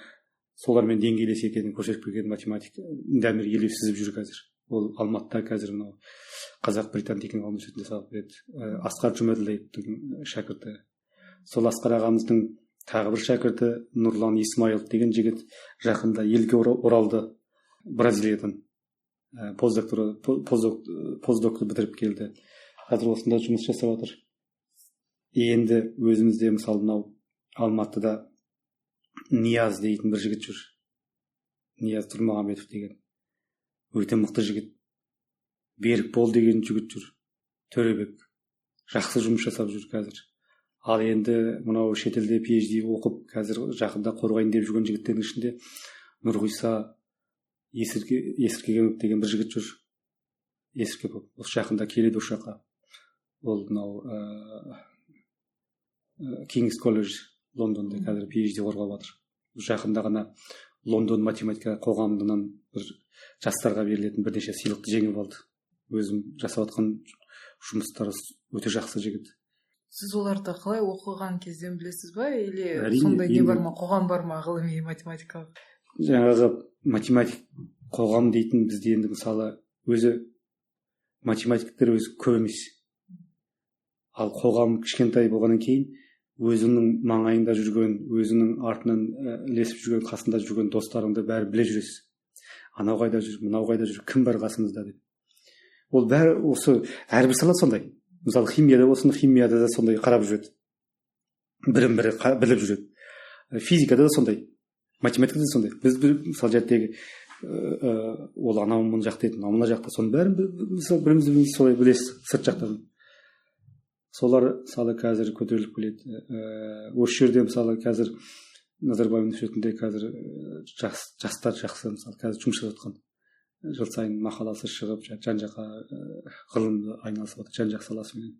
солармен деңгейлес екенін көрсетіп келген математик Дамир Елеусізов жүр қазір. Ол Алматыда қазір мынау Қазақ-Британ техникалық университетінде сабақ береді. Асқар Жұмаділдаевтың шәкірті. Сол Асқар ағамыздың тағы бір шәкірті Нұрлан Исмаилов деген жігіт жақында елге оралды, Бразилиядан. Постдокты бітіріп келді. Қазір осында жұмыс жасап жатыр. Енді өзімізде мысалы мынау Алматыда Нияз дейтін бір жігіт жүр. Нияз Тұрмағамбетов деген. Өте мықты жігіт. Берікбол деген жігіт жүр. Төребек. Жақсы жұмыс жасап жүр қазір. Ал енді мынау шетелде PhD оқып, қазір жақында қорғайын деп жүрген жігіттердің ішінде Нұрғиса Есіркегенов деген бір жігіт жүр. Есіркегенов. Осы жақында келеді осы жаққа. Ол мынау King's College Лондонда қазір PhD қорғап жатыр. Жақында ғана Лондон математика қоғамынан бір жастарға берілетін бірнеше сыйлықты жеңіп алды. Өзім жасап жатқан жұмыстары өте жақсы жігіт. Сіз оларды қалай оқыған кезден білесіз ба? Или сондай не бар ма, қоғам бар ма, ғылыми математикалық? Жаңағы математик қоғам дейтін бізде енді мысалы өзі математиктер өзі көп емес. Ал қоғам кішкентай болғаннан кейін өзінің маңайында жүрген, өзінің артынан ілесіп жүрген, қасында жүрген достарыңды бәрі біле жүресіз. Анау қайда жүр, мынау қайда жүр, кім бар қасымызда деп. Ол бәрі осы әрбір сала сондай. Мысалы химияда болсын, химияда да сондай қарап жүреді. Бірін-бірі біліп жүреді. Физикада да сондай. Математикада да сондай. Біз мысалы жәттегі ол анау мына жақта еді, мына жақта, соның бәрін бірімізді солай білесіз сырт жақтан. Солар мысалы қазір көтеріліп келеді. Осы жерде мысалы қазір Назарбаев университетінде қазір жастар жақсы мысалы қазір жұмыс жасап жатқан. Жыл сайын мақаласы шығып, жан-жаққа ғылымды айналысып жатыр, жан-жақ саласымен.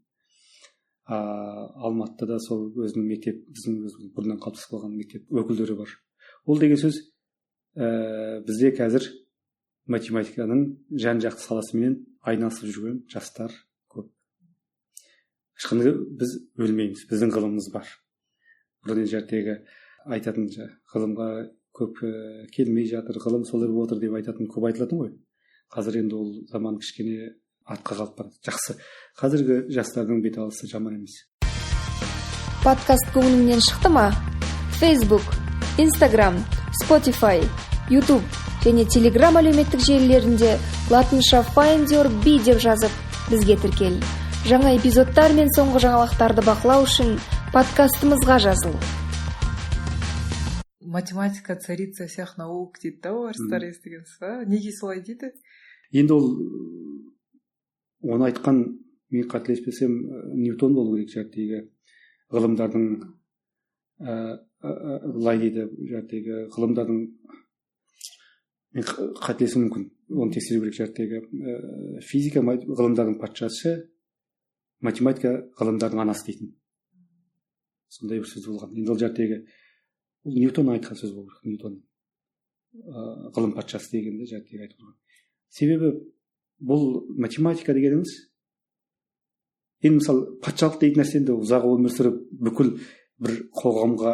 Алматыда да сол өзінің мектеп, біздің бұрыннан қалыптасып қалған мектеп өкілдері бар. Ол деген сөз бізде қазір математиканың жан-жақты саласымен айналысып жүрген жастар көп. Ешқандай біз өлмейміз, біздің ғылымымыз бар. Бұрын жердегі айтатын ғылымға көп келмей жатыр, ғылым солай болып отыр деп айтатын көп айтылатын ғой. Қазір енді ол заман кішкене артқа қалып барады. Жақсы. Қазіргі жастардың бет алысы жаман емес. Подкаст көңіліңнен шықты ма? Facebook, Instagram, Spotify, YouTube және Telegram әлеуметтік желілерінде латынша Find Your Bee деп жазып, бізге тіркел. Жаңа эпизодтар мен соңғы жаңалықтарды бақылау үшін подкастымызға жазыл. Математика царица всех наук дейді да, орыстар естігенсіз ба? Неге солай дейді? Енді ол оны айтқан мен қателеспесем Ньютон болу керек ғылымдардың былай дейді ғылымдардың, мен қателесуім мүмкін, оны тексеру керек физика ғылымдардың патшасы, математика ғылымдардың анасы дейтін. Сондай бір сөз болған. Енді ол ол Ньютон айтқан сөз болу керек. Ньютон ғылым патшасы дегенде айтып тұрған. Себебі бұл математика дегеніміз, енді мысалы патшалық дейтін нәрсе енді ұзақ өмір сүріп бүкіл бір қоғамға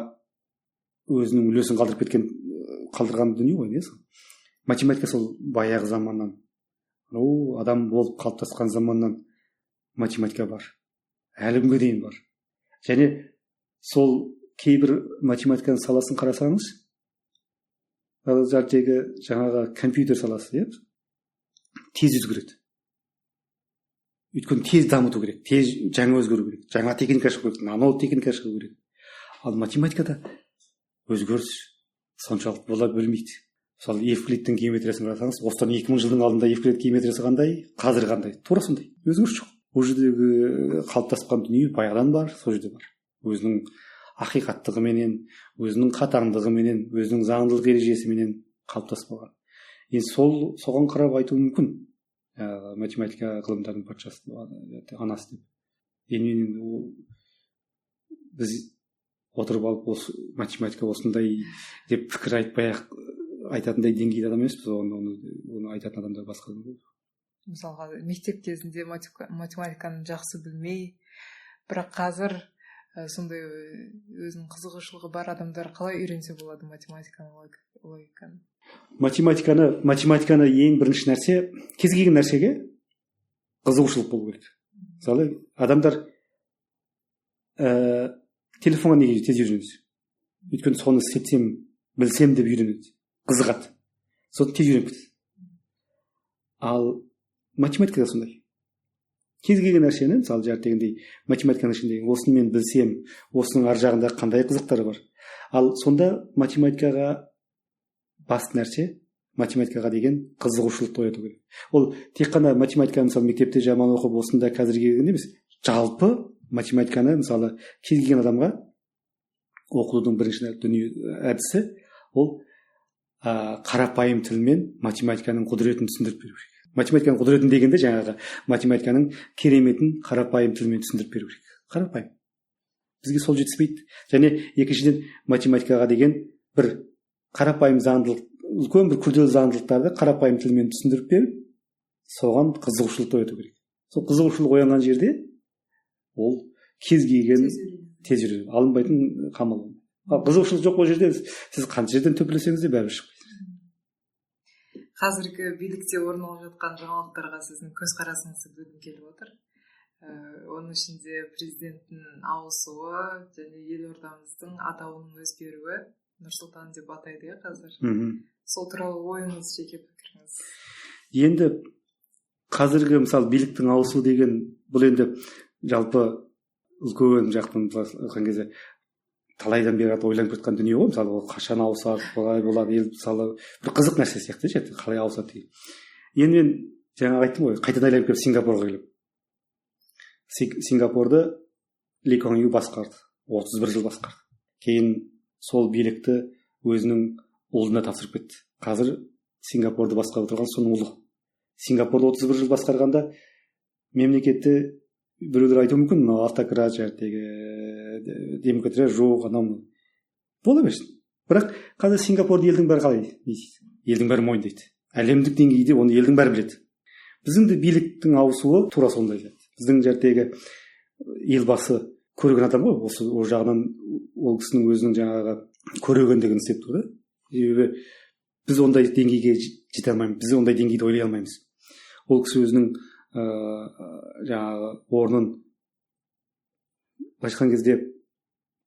өзінің үлесін қалдырған дүние ғой, не? Математика сол баяғы заманнан, адам болып қалыптасқан заманнан математика бар, әлі күнге дейін бар. Және сол кейбір математиканың саласын қарасаңыз, жаңағы компьютер саласы, тез өзгереді. Өйткені тез дамыту керек, тез жаңа өзгеру керек, жаңа техника шығу керек, нано техника шығу керек. Ал математикада өзгеріс соншалық бола бермейді. Мысалы, Евклидтің геометриясын қарасаңыз, осыдан 2000 жылдың алдында Евклид геометриясы қандай, қазір қандай, тура сондай. Өзгеріс жоқ. Ол жердегі қалыптасқан дүние баяғыдан бар, сол жерде бар. Өзінің ақиқаттығыменен, өзінің қатаңдығыменен, өзінің заңдылық ережесіменен қалыптасып қалған. Енді соған қарап айту мүмкін, математика ғылымдардың патшасы, анасы деп. Енді біз отырып алып, математика осындай деп пікір айтатындай деңгейде адам емеспіз, оны айтатын адамдар басқа. Мысалға, мектеп кезінде математиканы жақсы білмей, бірақ қазір сондай өзінің қызығушылығы бар адамдар қалай үйренсе болады математиканы, логиканы? Математиканы ең бірінші нәрсе, кез келген нәрсеге қызығушылық болу керек. Мысалы, адамдар телефонға неге тез үйренеді? Өйткені соны істетсем, білсем деп үйренеді. Қызығады. Соны тез үйреніп кетеді. Ал математика да сондай. Кез келген нәрсені, мысалы, математиканың ішінде осыны мен білсем, осының ар жағында қандай қызықтары бар. Ал сонда математикаға басты нәрсе, математикаға деген қызығушылықты ояту керек. Ол тек қана математиканы мысалы мектепте жаман оқып осында қазір келген емес, жалпы математиканы мысалы кез келген адамға оқудың бірінші әдісі ол қарапайым тілмен математиканың құдіретін түсіндіріп беру керек. Математиканың құдіретін дегенде жаңағы математиканың кереметін қарапайым тілмен түсіндіріп беру керек. Қарапайым. Бізге сол жетіспейді. Және екіншіден математикаға деген бір қарапайым заңдылық, үлкен бір күрделі заңдылықтарды қарапайым тілмен түсіндіріп беріп, соған қызығушылықты ояту керек. Сол қызығушылық оянған жерде ол кез келген тез үйренеді. Алынбайтын қамал. Ал қызығушылық жоқ ол жерде сіз қанша жерден төпелесеңіз де бәрібір шықпайды. Қазіргі билікте орын алып жатқан жаңалықтарға сіздің көзқарасыңызды білгім келіп отыр. Оның ішінде президенттің ауысуы және елордамыздың атауының өзгеруі, Нұрсұлтан деп атайды қазір. Сол туралы ойыңыз, жеке пікіріңіз? Енді қазіргі мысалы биліктің ауысуы деген бұл енді жалпы үлкен жақтан айтқан кезде талайдан бері ойланып кеткен дүние ғой. Мысалы ол қашан ауысады, қалай болады, ел мысалы бір қызық нәрсе сияқты қалай ауысады деген. Енді мен жаңа айттым ғой, қайтадан айналып келіп Сингапурға келіп. Сингапурды Ли Куан Ю басқарды, 31 жыл басқарды. Кейін сол билікті өзінің ұлына тапсырып кетті. Қазір Сингапурды басқарып отырған соның ұлы. Сингапурды 31 жыл басқарғанда мемлекетті біреулер айтуы мүмкін, автократия, демократия жоқ, анау бола берсін. Бірақ қазір Сингапурды елдің бәрі қалай дейді? Елдің бәрі мойындайды. Әлемдік деңгейде оны елдің бәрі біледі. Біздің де биліктің ауысуы тура сондай. Біздің елбасы көреген адам ғой, осы ол жағынан ол кісінің өзінің жаңағы көрегендігін істеп тұр да. Біз ондай деңгейге жете алмаймыз. Біз ондай деңгейде ойлай алмаймыз. Ол кісі өзінің жаңағы орнын айтқан кезде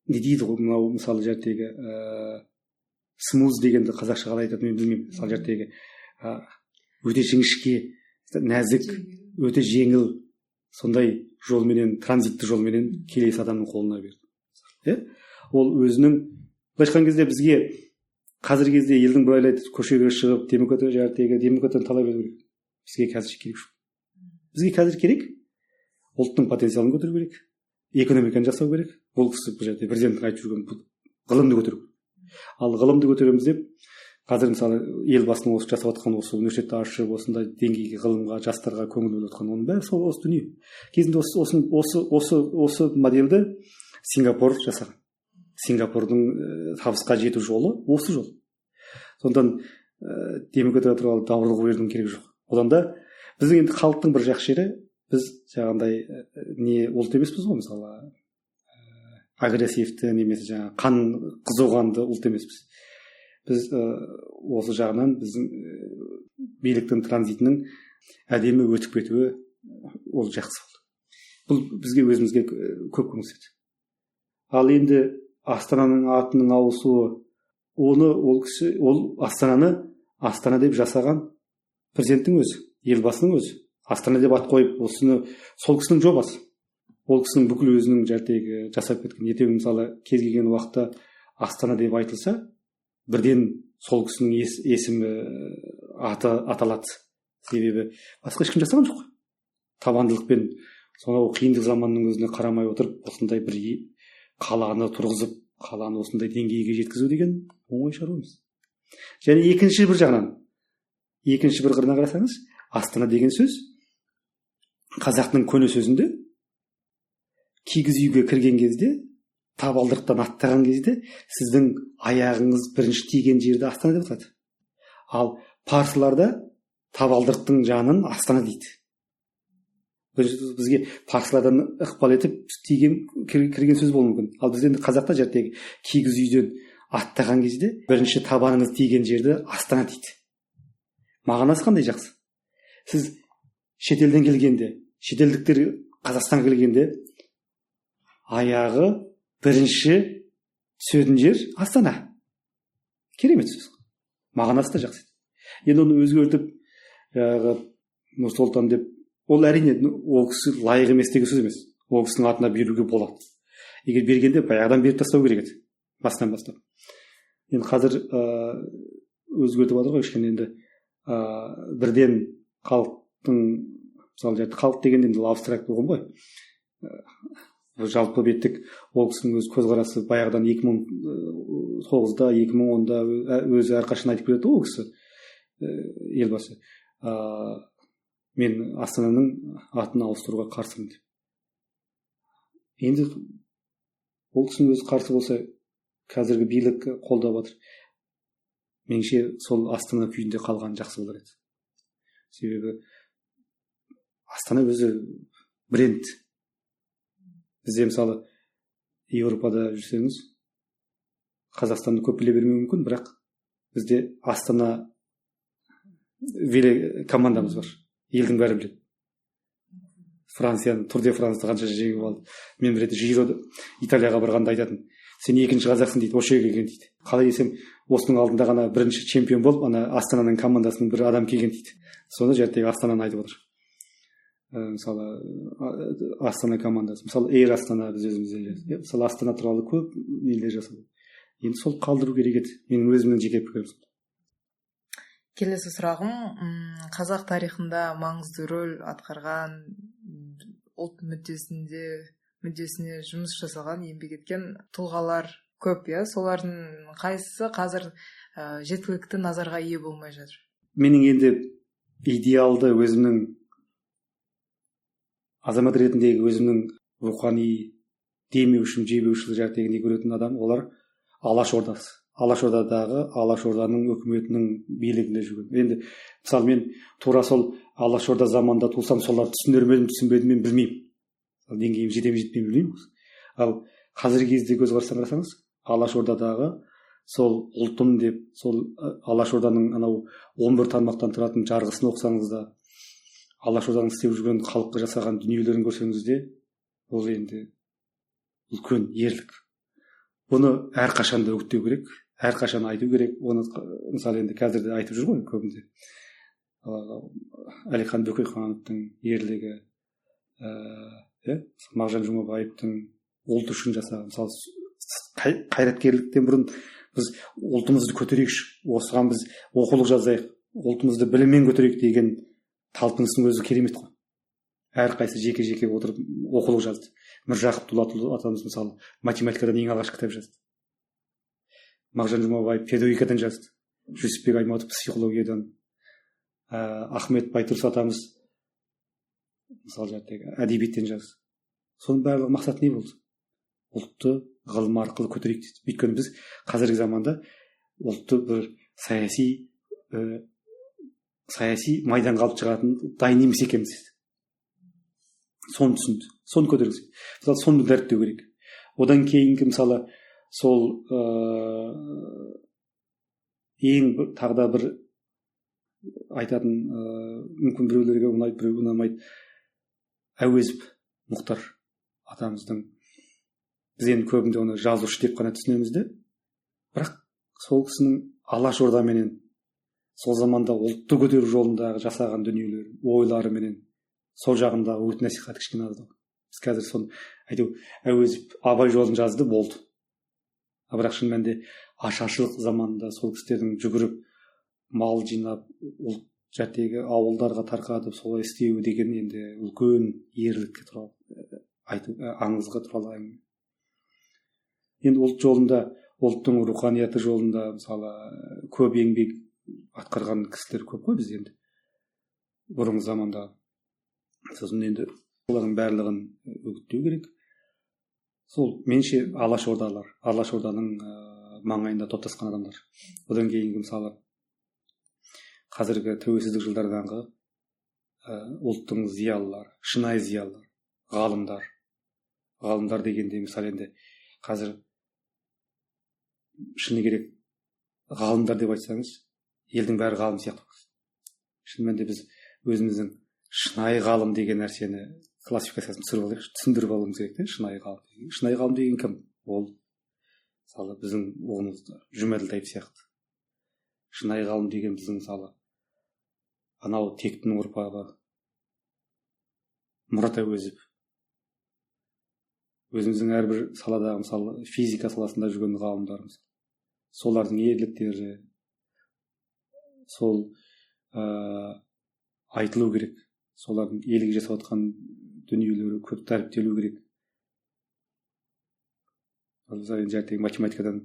не дейді ғой, мынау мысалы смуз дегенді қазақша қалай айтады мен білмеймін. Мысалы өте жіңішке, нәзік, өте жеңіл, сондай жолменен, транзитті жолменен келесі адамның қолына берді. Ол өзінің айтқан кезде бізге қазіргі кезде елдің бір ойлайды, көшеге шығып демократияны талап ету керек. Бізге қазір керек жоқ. Бізге қазір керек ұлттың потенциалын көтеру керек, экономиканы жасау керек. Бұл кісі бұл жерде президенттің айтып жүрген ғылымды көтеру. Ал ғылымды көтереміз деп қазір мысалы елбасының осы жасап жатқан осы университетті ашып осындай деңгейге ғылымға жастарға көңіл бөліп жатқан оның бәрі сол осы дүние. Кезінде осы модельді Сингапур жасаған. Сингапурдың табысқа жету жолы осы жол. Сондықтан демократия туралы даурыға берудің керегі жоқ. Одан да біздің енді халықтың бір жақсы жері, біз жаңағындай не ұлт емеспіз ғой, мысалы агрессивті немесе жаңағы қан қызуғанды ұлт емеспіз. Біз осы жағынан біздің биліктің транзитінің әдемі өтіп кетуі ол жақсы болды. Бұл бізге өзімізге көп көмектесті. Ал енді Астананың атының ауысуы, ол кісі Астананы Астана деп жасаған президенттің өзі, елбасының өзі. Астана деп ат қойып, осыны сол кісінің жобасы. Ол кісінің бүкіл өзінің жасап кеткен. Ертең мысалы кез келген уақытта Астана деп айтылса, бірден сол кісінің есімі аталады. Себебі басқа ешкім жасаған жоқ. Табандылықпен сонау қиындық заманның өзіне қарамай отырып, осындай бір қаланы тұрғызып, қаланы осындай деңгейге жеткізу деген оңай шаруа емес. Және екінші бір жағынан, екінші бір қырына қарасаңыз, Астана деген сөз қазақтың көне сөзінде кигіз үйге кірген кезде, табалдырықтан аттаған кезде сіздің аяғыңыз бірінші тиген жерді Астана деп атады. Ал парсыларда табалдырықтың жанын Астана дейді. Бізге парсылардан ықпал етіп кірген сөз болуы мүмкін. Ал бізде қазақта кигіз үйден аттаған кезде бірінші табаныңыз тиген жерді Астана дейді. Мағынасы қандай жақсы. Сіз шетелден келгенде, шетелдіктер Қазақстанға келгенде аяғы бірінші түсетін жер Астана. Керемет сөз. Мағынасы да жақсы. Енді оны өзгертіп, Нұрсұлтан деп, ол әрине ол кісі лайық емес деген сөз емес. Ол кісінің атына беруге болады. Егер бергенде баяғыдан беріп тастау керек еді. Бастан бастап. Енді қазір өзгертіп жатыр ғой кішкене енді бірден халықтың, мысалы халық деген енді абстракт болған ғой. Жалпы беттік ол кісінің өз көзқарасы баяғыдан 2009-да, 2010-да өзі әрқашан айтып келеді ол кісі, елбасы. Мен Астананың атын ауыстыруға қарсымын деп. Енді ол кісінің өзі қарсы болса, қазіргі билік қолдап жатыр. Меніңше сол Астана күйінде қалған жақсы болар еді. Себебі Астана өзі бренд. Бізде мысалы Еуропада жүрсеңіз, Қазақстанды көп біле бермеуі мүмкін, бірақ бізде Астана командамыз бар. Елдің бәрі біледі. Францияны, Тур де Франсты қанша жеңіп алды. Мен бір рет Жирода Италияға барғанда айтатын, сен екінші қазақсың дейді, осы жерге келген дейді. Қалай десем, осының алдында ғана бірінші чемпион болып, ана Астананың командасының бір адам келген дейді. Соны Астананы айтып отыр. Мысалы Астана командасы, мысалы Эйр Астана біз өзімізде, мысалы Астана туралы көп нелер жасады. Енді сол қалдыру керек еді. Менің өзімнің жеке пікірім. Келесі сұрағым, қазақ тарихында маңызды рөл атқарған, ұлт мүддесіне жұмыс жасалған, еңбек еткен тұлғалар көп, иә? Солардың қайсысы қазір жеткілікті назарға ие болмай жатыр? Менің енді идеалды өзімнің азамат ретіндегі өзімнің рухани демеушім, жебеуші не көретін адам, олар Алаш Ордасы. Алашордадағы Алашорданың үкіметінің билігінде жүрген. Енді мысалы мен тура сол Алашорда заманда тусам, солар түсінер ме едім, түсінбедім, мен білмеймін. Деңгейім жете ме жетпей білмеймін. Ал қазіргі кезде көзқарастан қарасаңыз, Алашордадағы сол ұлтым деп, сол Алашорданың анау 11 тармақтан тұратын жарғысын оқысаңыз да, Алашорданың істеп жүрген халыққа жасаған дүниелерін көрсеңіз де, ол енді үлкен ерлік. Бұны әрқашан да үгіттеу керек, әрқашан айту керек. Оны мысалы енді қазір де айтып жүр ғой көбінде. Әлихан Бөкейхановтың ерлігі, Мағжан Жұмабаевтың ұлт үшін жасаған, мысалы қайраткерліктен бұрын біз ұлтымызды көтерейікші, осыған біз оқулық жазайық, ұлтымызды біліммен көтерейік деген талпыныстың өзі керемет қой. әрқайсысы жеке отырып оқулық жазды. Міржақып Дулатұлы атамыз мысалы математикадан ең алғаш кітап жазды. Мағжан Жұмабаев педагогикадан жазды. Жүсіпбек Аймауытов психологиядан, Ахмет Байтұрыс атамыз мысалы әдебиеттен жазды. Соның барлығы мақсаты не болды? Ұлтты ғылым арқылы көтерейік дейді. Өйткені біз қазіргі заманда ұлтты бір саяси майданға алып шығатын дайын емес екенбіз дейді. Соны түсінді, соны көтергісі. Мысалы соны дәріптеу керек. Одан кейінгі мысалы сол ең тағы да бір айтатын мүмкін біреулерге ұнайды, біреуге ұнамайды. Әуезов Мұхтар атамыздың, біз енді көбінде оны жазушы деп қана түсінеміз де, бірақ сол кісінің Алашордаменен сол заманда ұлтты көтеру жолындағы жасаған дүниелері, ойлары менен сол жағындағы өт насихаты кішкене аздау. Біз қазір соны әйтеу Әуезов Абай жолын жазды, болды. Бірақ шын мәнінде ашаршылық заманында сол кісілердің жүгіріп мал жинап ұлт ауылдарға тарқатып солай істеуі деген енді үлкен ерлікке туралы айту, аңызға туралы әңгіме. Енді ұлт жолында, ұлттың руханияты жолында мысалы көп еңбек атқарған кісілер көп қой біз енді бұрынғы заманда. Сосын енді олардың барлығын үгіттеу керек. Сол менше Алашорданың маңайында топтасқан адамдар. Одан кейінгі мысалы қазіргі тәуелсіздік жылдардағы ұлттың зиялылар, шынайы зиялылар, ғалымдар дегенде мысалы енді қазір шыны керек ғалымдар деп айтсаңыз, елдің бәрі ғалым сияқты. Шын мәнінде біз өзіміздің шынайы ғалым деген нәрсені классификациясын түсіндіріп алуымыз керек те. Шынайы ғалым деген кім? Ол мысалы біздің ұғымымызда Жұмаділдаев сияқты. Шынайы ғалым деген біздің мысалы анау тектің ұрпағы Мұрат Әуезов. Өзіміздің әрбір саладағы мысалы физика саласында жүрген ғалымдарымыз. Солардың ерліктері сол айтылу керек. Солардың елге жасап жатқан дүниелері көп дәріптелу керек. Математикадан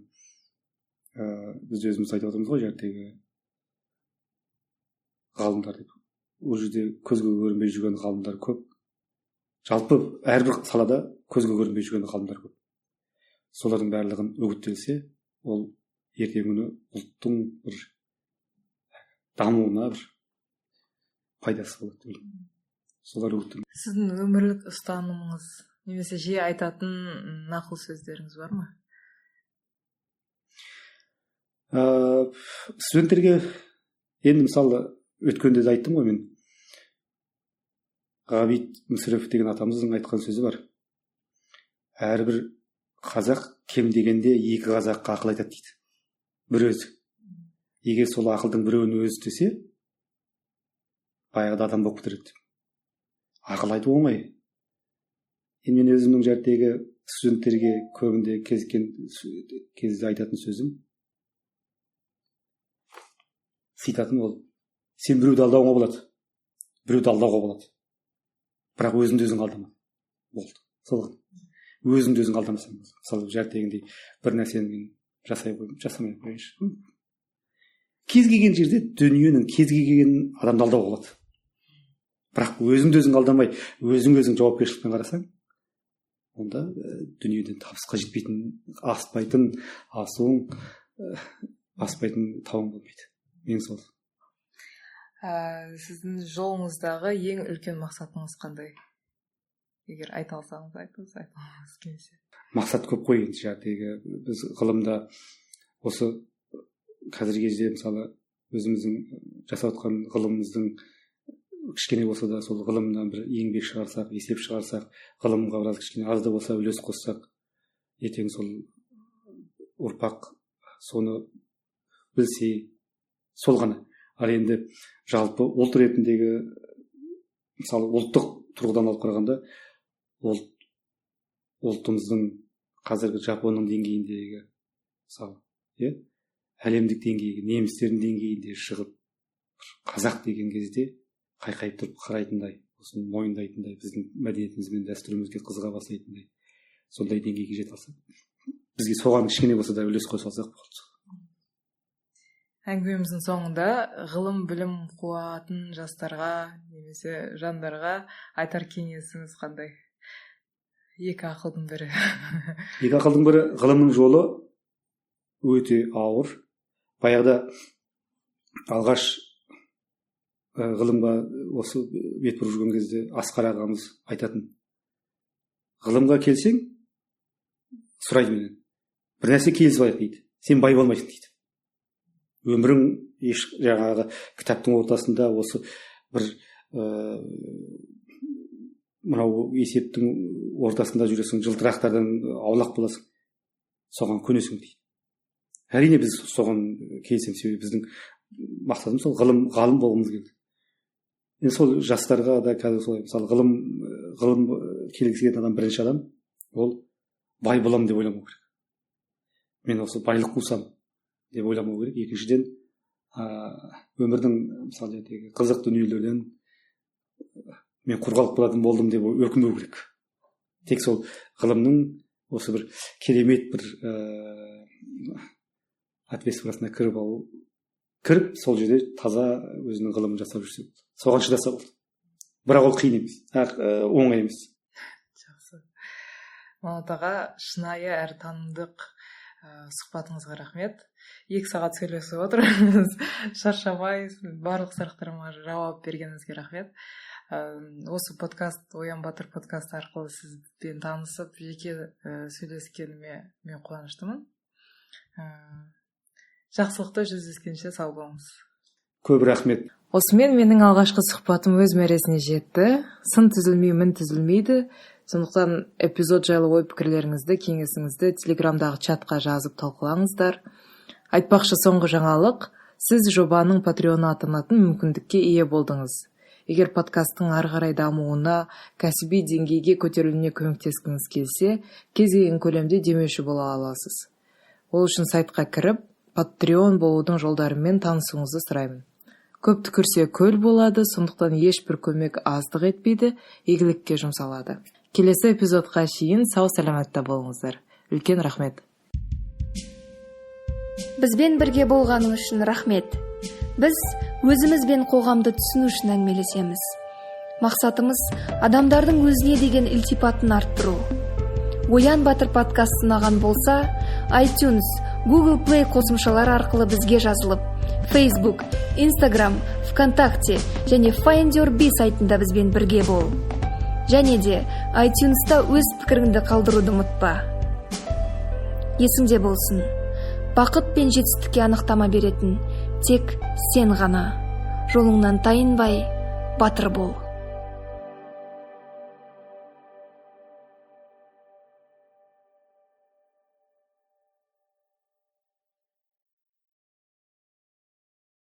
біз өзіміз айтып отырмыз ғой, ғалымдар деп. Ол жерде көзге көрінбей жүрген ғалымдар көп. Жалпы әрбір салада көзге көрінбей жүрген ғалымдар көп. Солардың барлығын үгіттелсе, ол ертеңгі күні ұлттың бір дамуына бір пайдасы болады. Солар үгіттеледі. Сіздің өмірлік ұстанымыңыз немесе жиі айтатын нақыл сөздеріңіз бар ма? Студенттерге енді мысалы өткенде де айттым ғой мен. Ғабит Мүсірепов деген атамыздың айтқан сөзі бар. Әрбір қазақ кем дегенде екі қазаққа ақыл айтады дейді. Бір өзі. Егер сол ақылдың біреуін өзі істесе, баяғыда адам болып кетер еді. Ақыл айту оңай. Енді мен өзімнің студенттерге көбінде кезде айтатын сөзім, цитатым ол: сен біреуді алдауға болады, біреуді алдауға болады. Бірақ өзіңді өзің алдама. Болды. Сол ғой. Өзіңді өзің алдамасаң, мысалы бір нәрсені мен жасамай қояйыншы. Кез келген жерде дүниенің кез келген адамды алдауға болады. Бірақ өзіңді өзің алдамай, өзің жауапкершілікпен қарасаң, онда дүниеден табысқа жетпейтін, аспайтын тауың болмайды. Ең сол. Сіздің жолыңыздағы ең үлкен мақсатыңыз қандай? Егер айта алсаңыз айтыңыз келсе. Мақсат көп қой енді. Біз ғылымда осы қазіргі кезде мысалы өзіміздің жасап жатқан ғылымымыздың кішкене болса да сол ғылымнан бір еңбек шығарсақ, есеп шығарсақ, ғылымға біраз кішкене аз да болса үлес қоссақ, ертең сол ұрпақ соны білсе, сол ғана. Ал енді жалпы ұлт ретіндегі мысалы ұлттық тұрғыдан алып қарағанда ұлтымыздың қазіргі Жапонның деңгейіндегі мысалы әлемдік деңгейге, немістердің деңгейінде шығып қазақ деген кезде қайқайып тұрып қарайтындай осыны мойындайтындай, біздің мәдениетіміз бен дәстүрімізге қызыға бастайтындай сондай деңгейге жете алсақ, бізге соған кішкене болса да үлес қоса алсақ болды. Әңгімеміздің соңында ғылым білім қуатын жастарға немесе жандарға айтар кеңесіңіз қандай? Екі ақылдың бірі. Екі ақылдың бірі, ғылымның жолы өте ауыр. Баяғыда алғаш ғылымға осы бет бұрып жүрген кезде Асқар ағамыз айтатын: ғылымға келсең, сұрайды менен, бір нәрсе келісіп алайық дейді, сен бай болмайсың дейді. Өмірің жаңағы кітаптың ортасында осы бір мынау есептің ортасында жүресің, жылтырақтардан аулақ боласың, соған көнесің дейді. Әрине біз соған келісеміз, себебі біздің мақсатымыз сол ғалым болғымыз келді. Енді сол жастарға да қазір солай, мысалы ғылым келгісі келетін адам, бірінші адам ол бай боламын деп ойламау керек. Мен осы байлық қусам деп ойламау керек. Екіншіден, өмірдің мысалы қызық дүниелерден мен құр қалатын болдым деп өркінбеу керек. Тек сол ғылымның осы бір керемет бір атмосферасына кіріп сол жерде таза өзінің ғылымын жасап жүрсе болды. Соған шыдаса болды. Бірақ ол қиын емес, оңай емес. Жақсы. Манат аға, шынайы әрі танымдық сұхбатыңызға рахмет. 2 сағат сөйлесіп отырмыз. Шаршамай барлық сұрақтарыма жауап бергеніңізге рахмет. Осы подкаст, Оян Батыр подкаст арқылы сізбен танысып, жеке сөйлескеніме мен қуаныштымын. Жақсылықта жүздескенше сау болыңыз. Көп рахмет. Осымен менің алғашқы сұхбатым өз мәресіне жетті. Сын түзілмей, мін түзілмейді. Сондықтан эпизод жайлы ой пікірлеріңізді, кеңесіңізді Телеграмдағы чатқа жазып талқылаңыздар. Айтпақшы соңғы жаңалық, сіз жобаның патреоны атанатын мүмкіндікке ие болдыңыз. Егер подкасттың ары қарай дамуына, кәсіби деңгейге көтерілуіне көмектескіңіз келсе, кез келген көлемде демеуші бола аласыз. Ол үшін сайтқа кіріп, Patreon болудың жолдарымен танысуыңызды сұраймын. Көп түкірсе көл болады, сондықтан ешбір көмек аздық етпейді, игілікке жұмсалады. Келесі эпизодқа шейін сау саламатта болыңыздар. Үлкен рахмет. Бізбен бірге болғаныңыз үшін рахмет. Біз өзіміз бен қоғамды түсіну үшін әңгімелесеміз. Мақсатымыз адамдардың өзіне деген ілтипатын арттыру. Оян Батыр подкаст ұнаған болса, iTunes, Google Play қосымшалары арқылы бізге жазылып, Facebook, Instagram, ВКонтакте және Find.Your.Be сайтында бізбен бірге бол. Және де iTunes'та өз пікіріңді қалдыруды ұмытпа. Есіңде болсын, бақыт пен жетістікке анықтама беретін тек сен ғана. Жолыңнан тайынбай, батыр бол.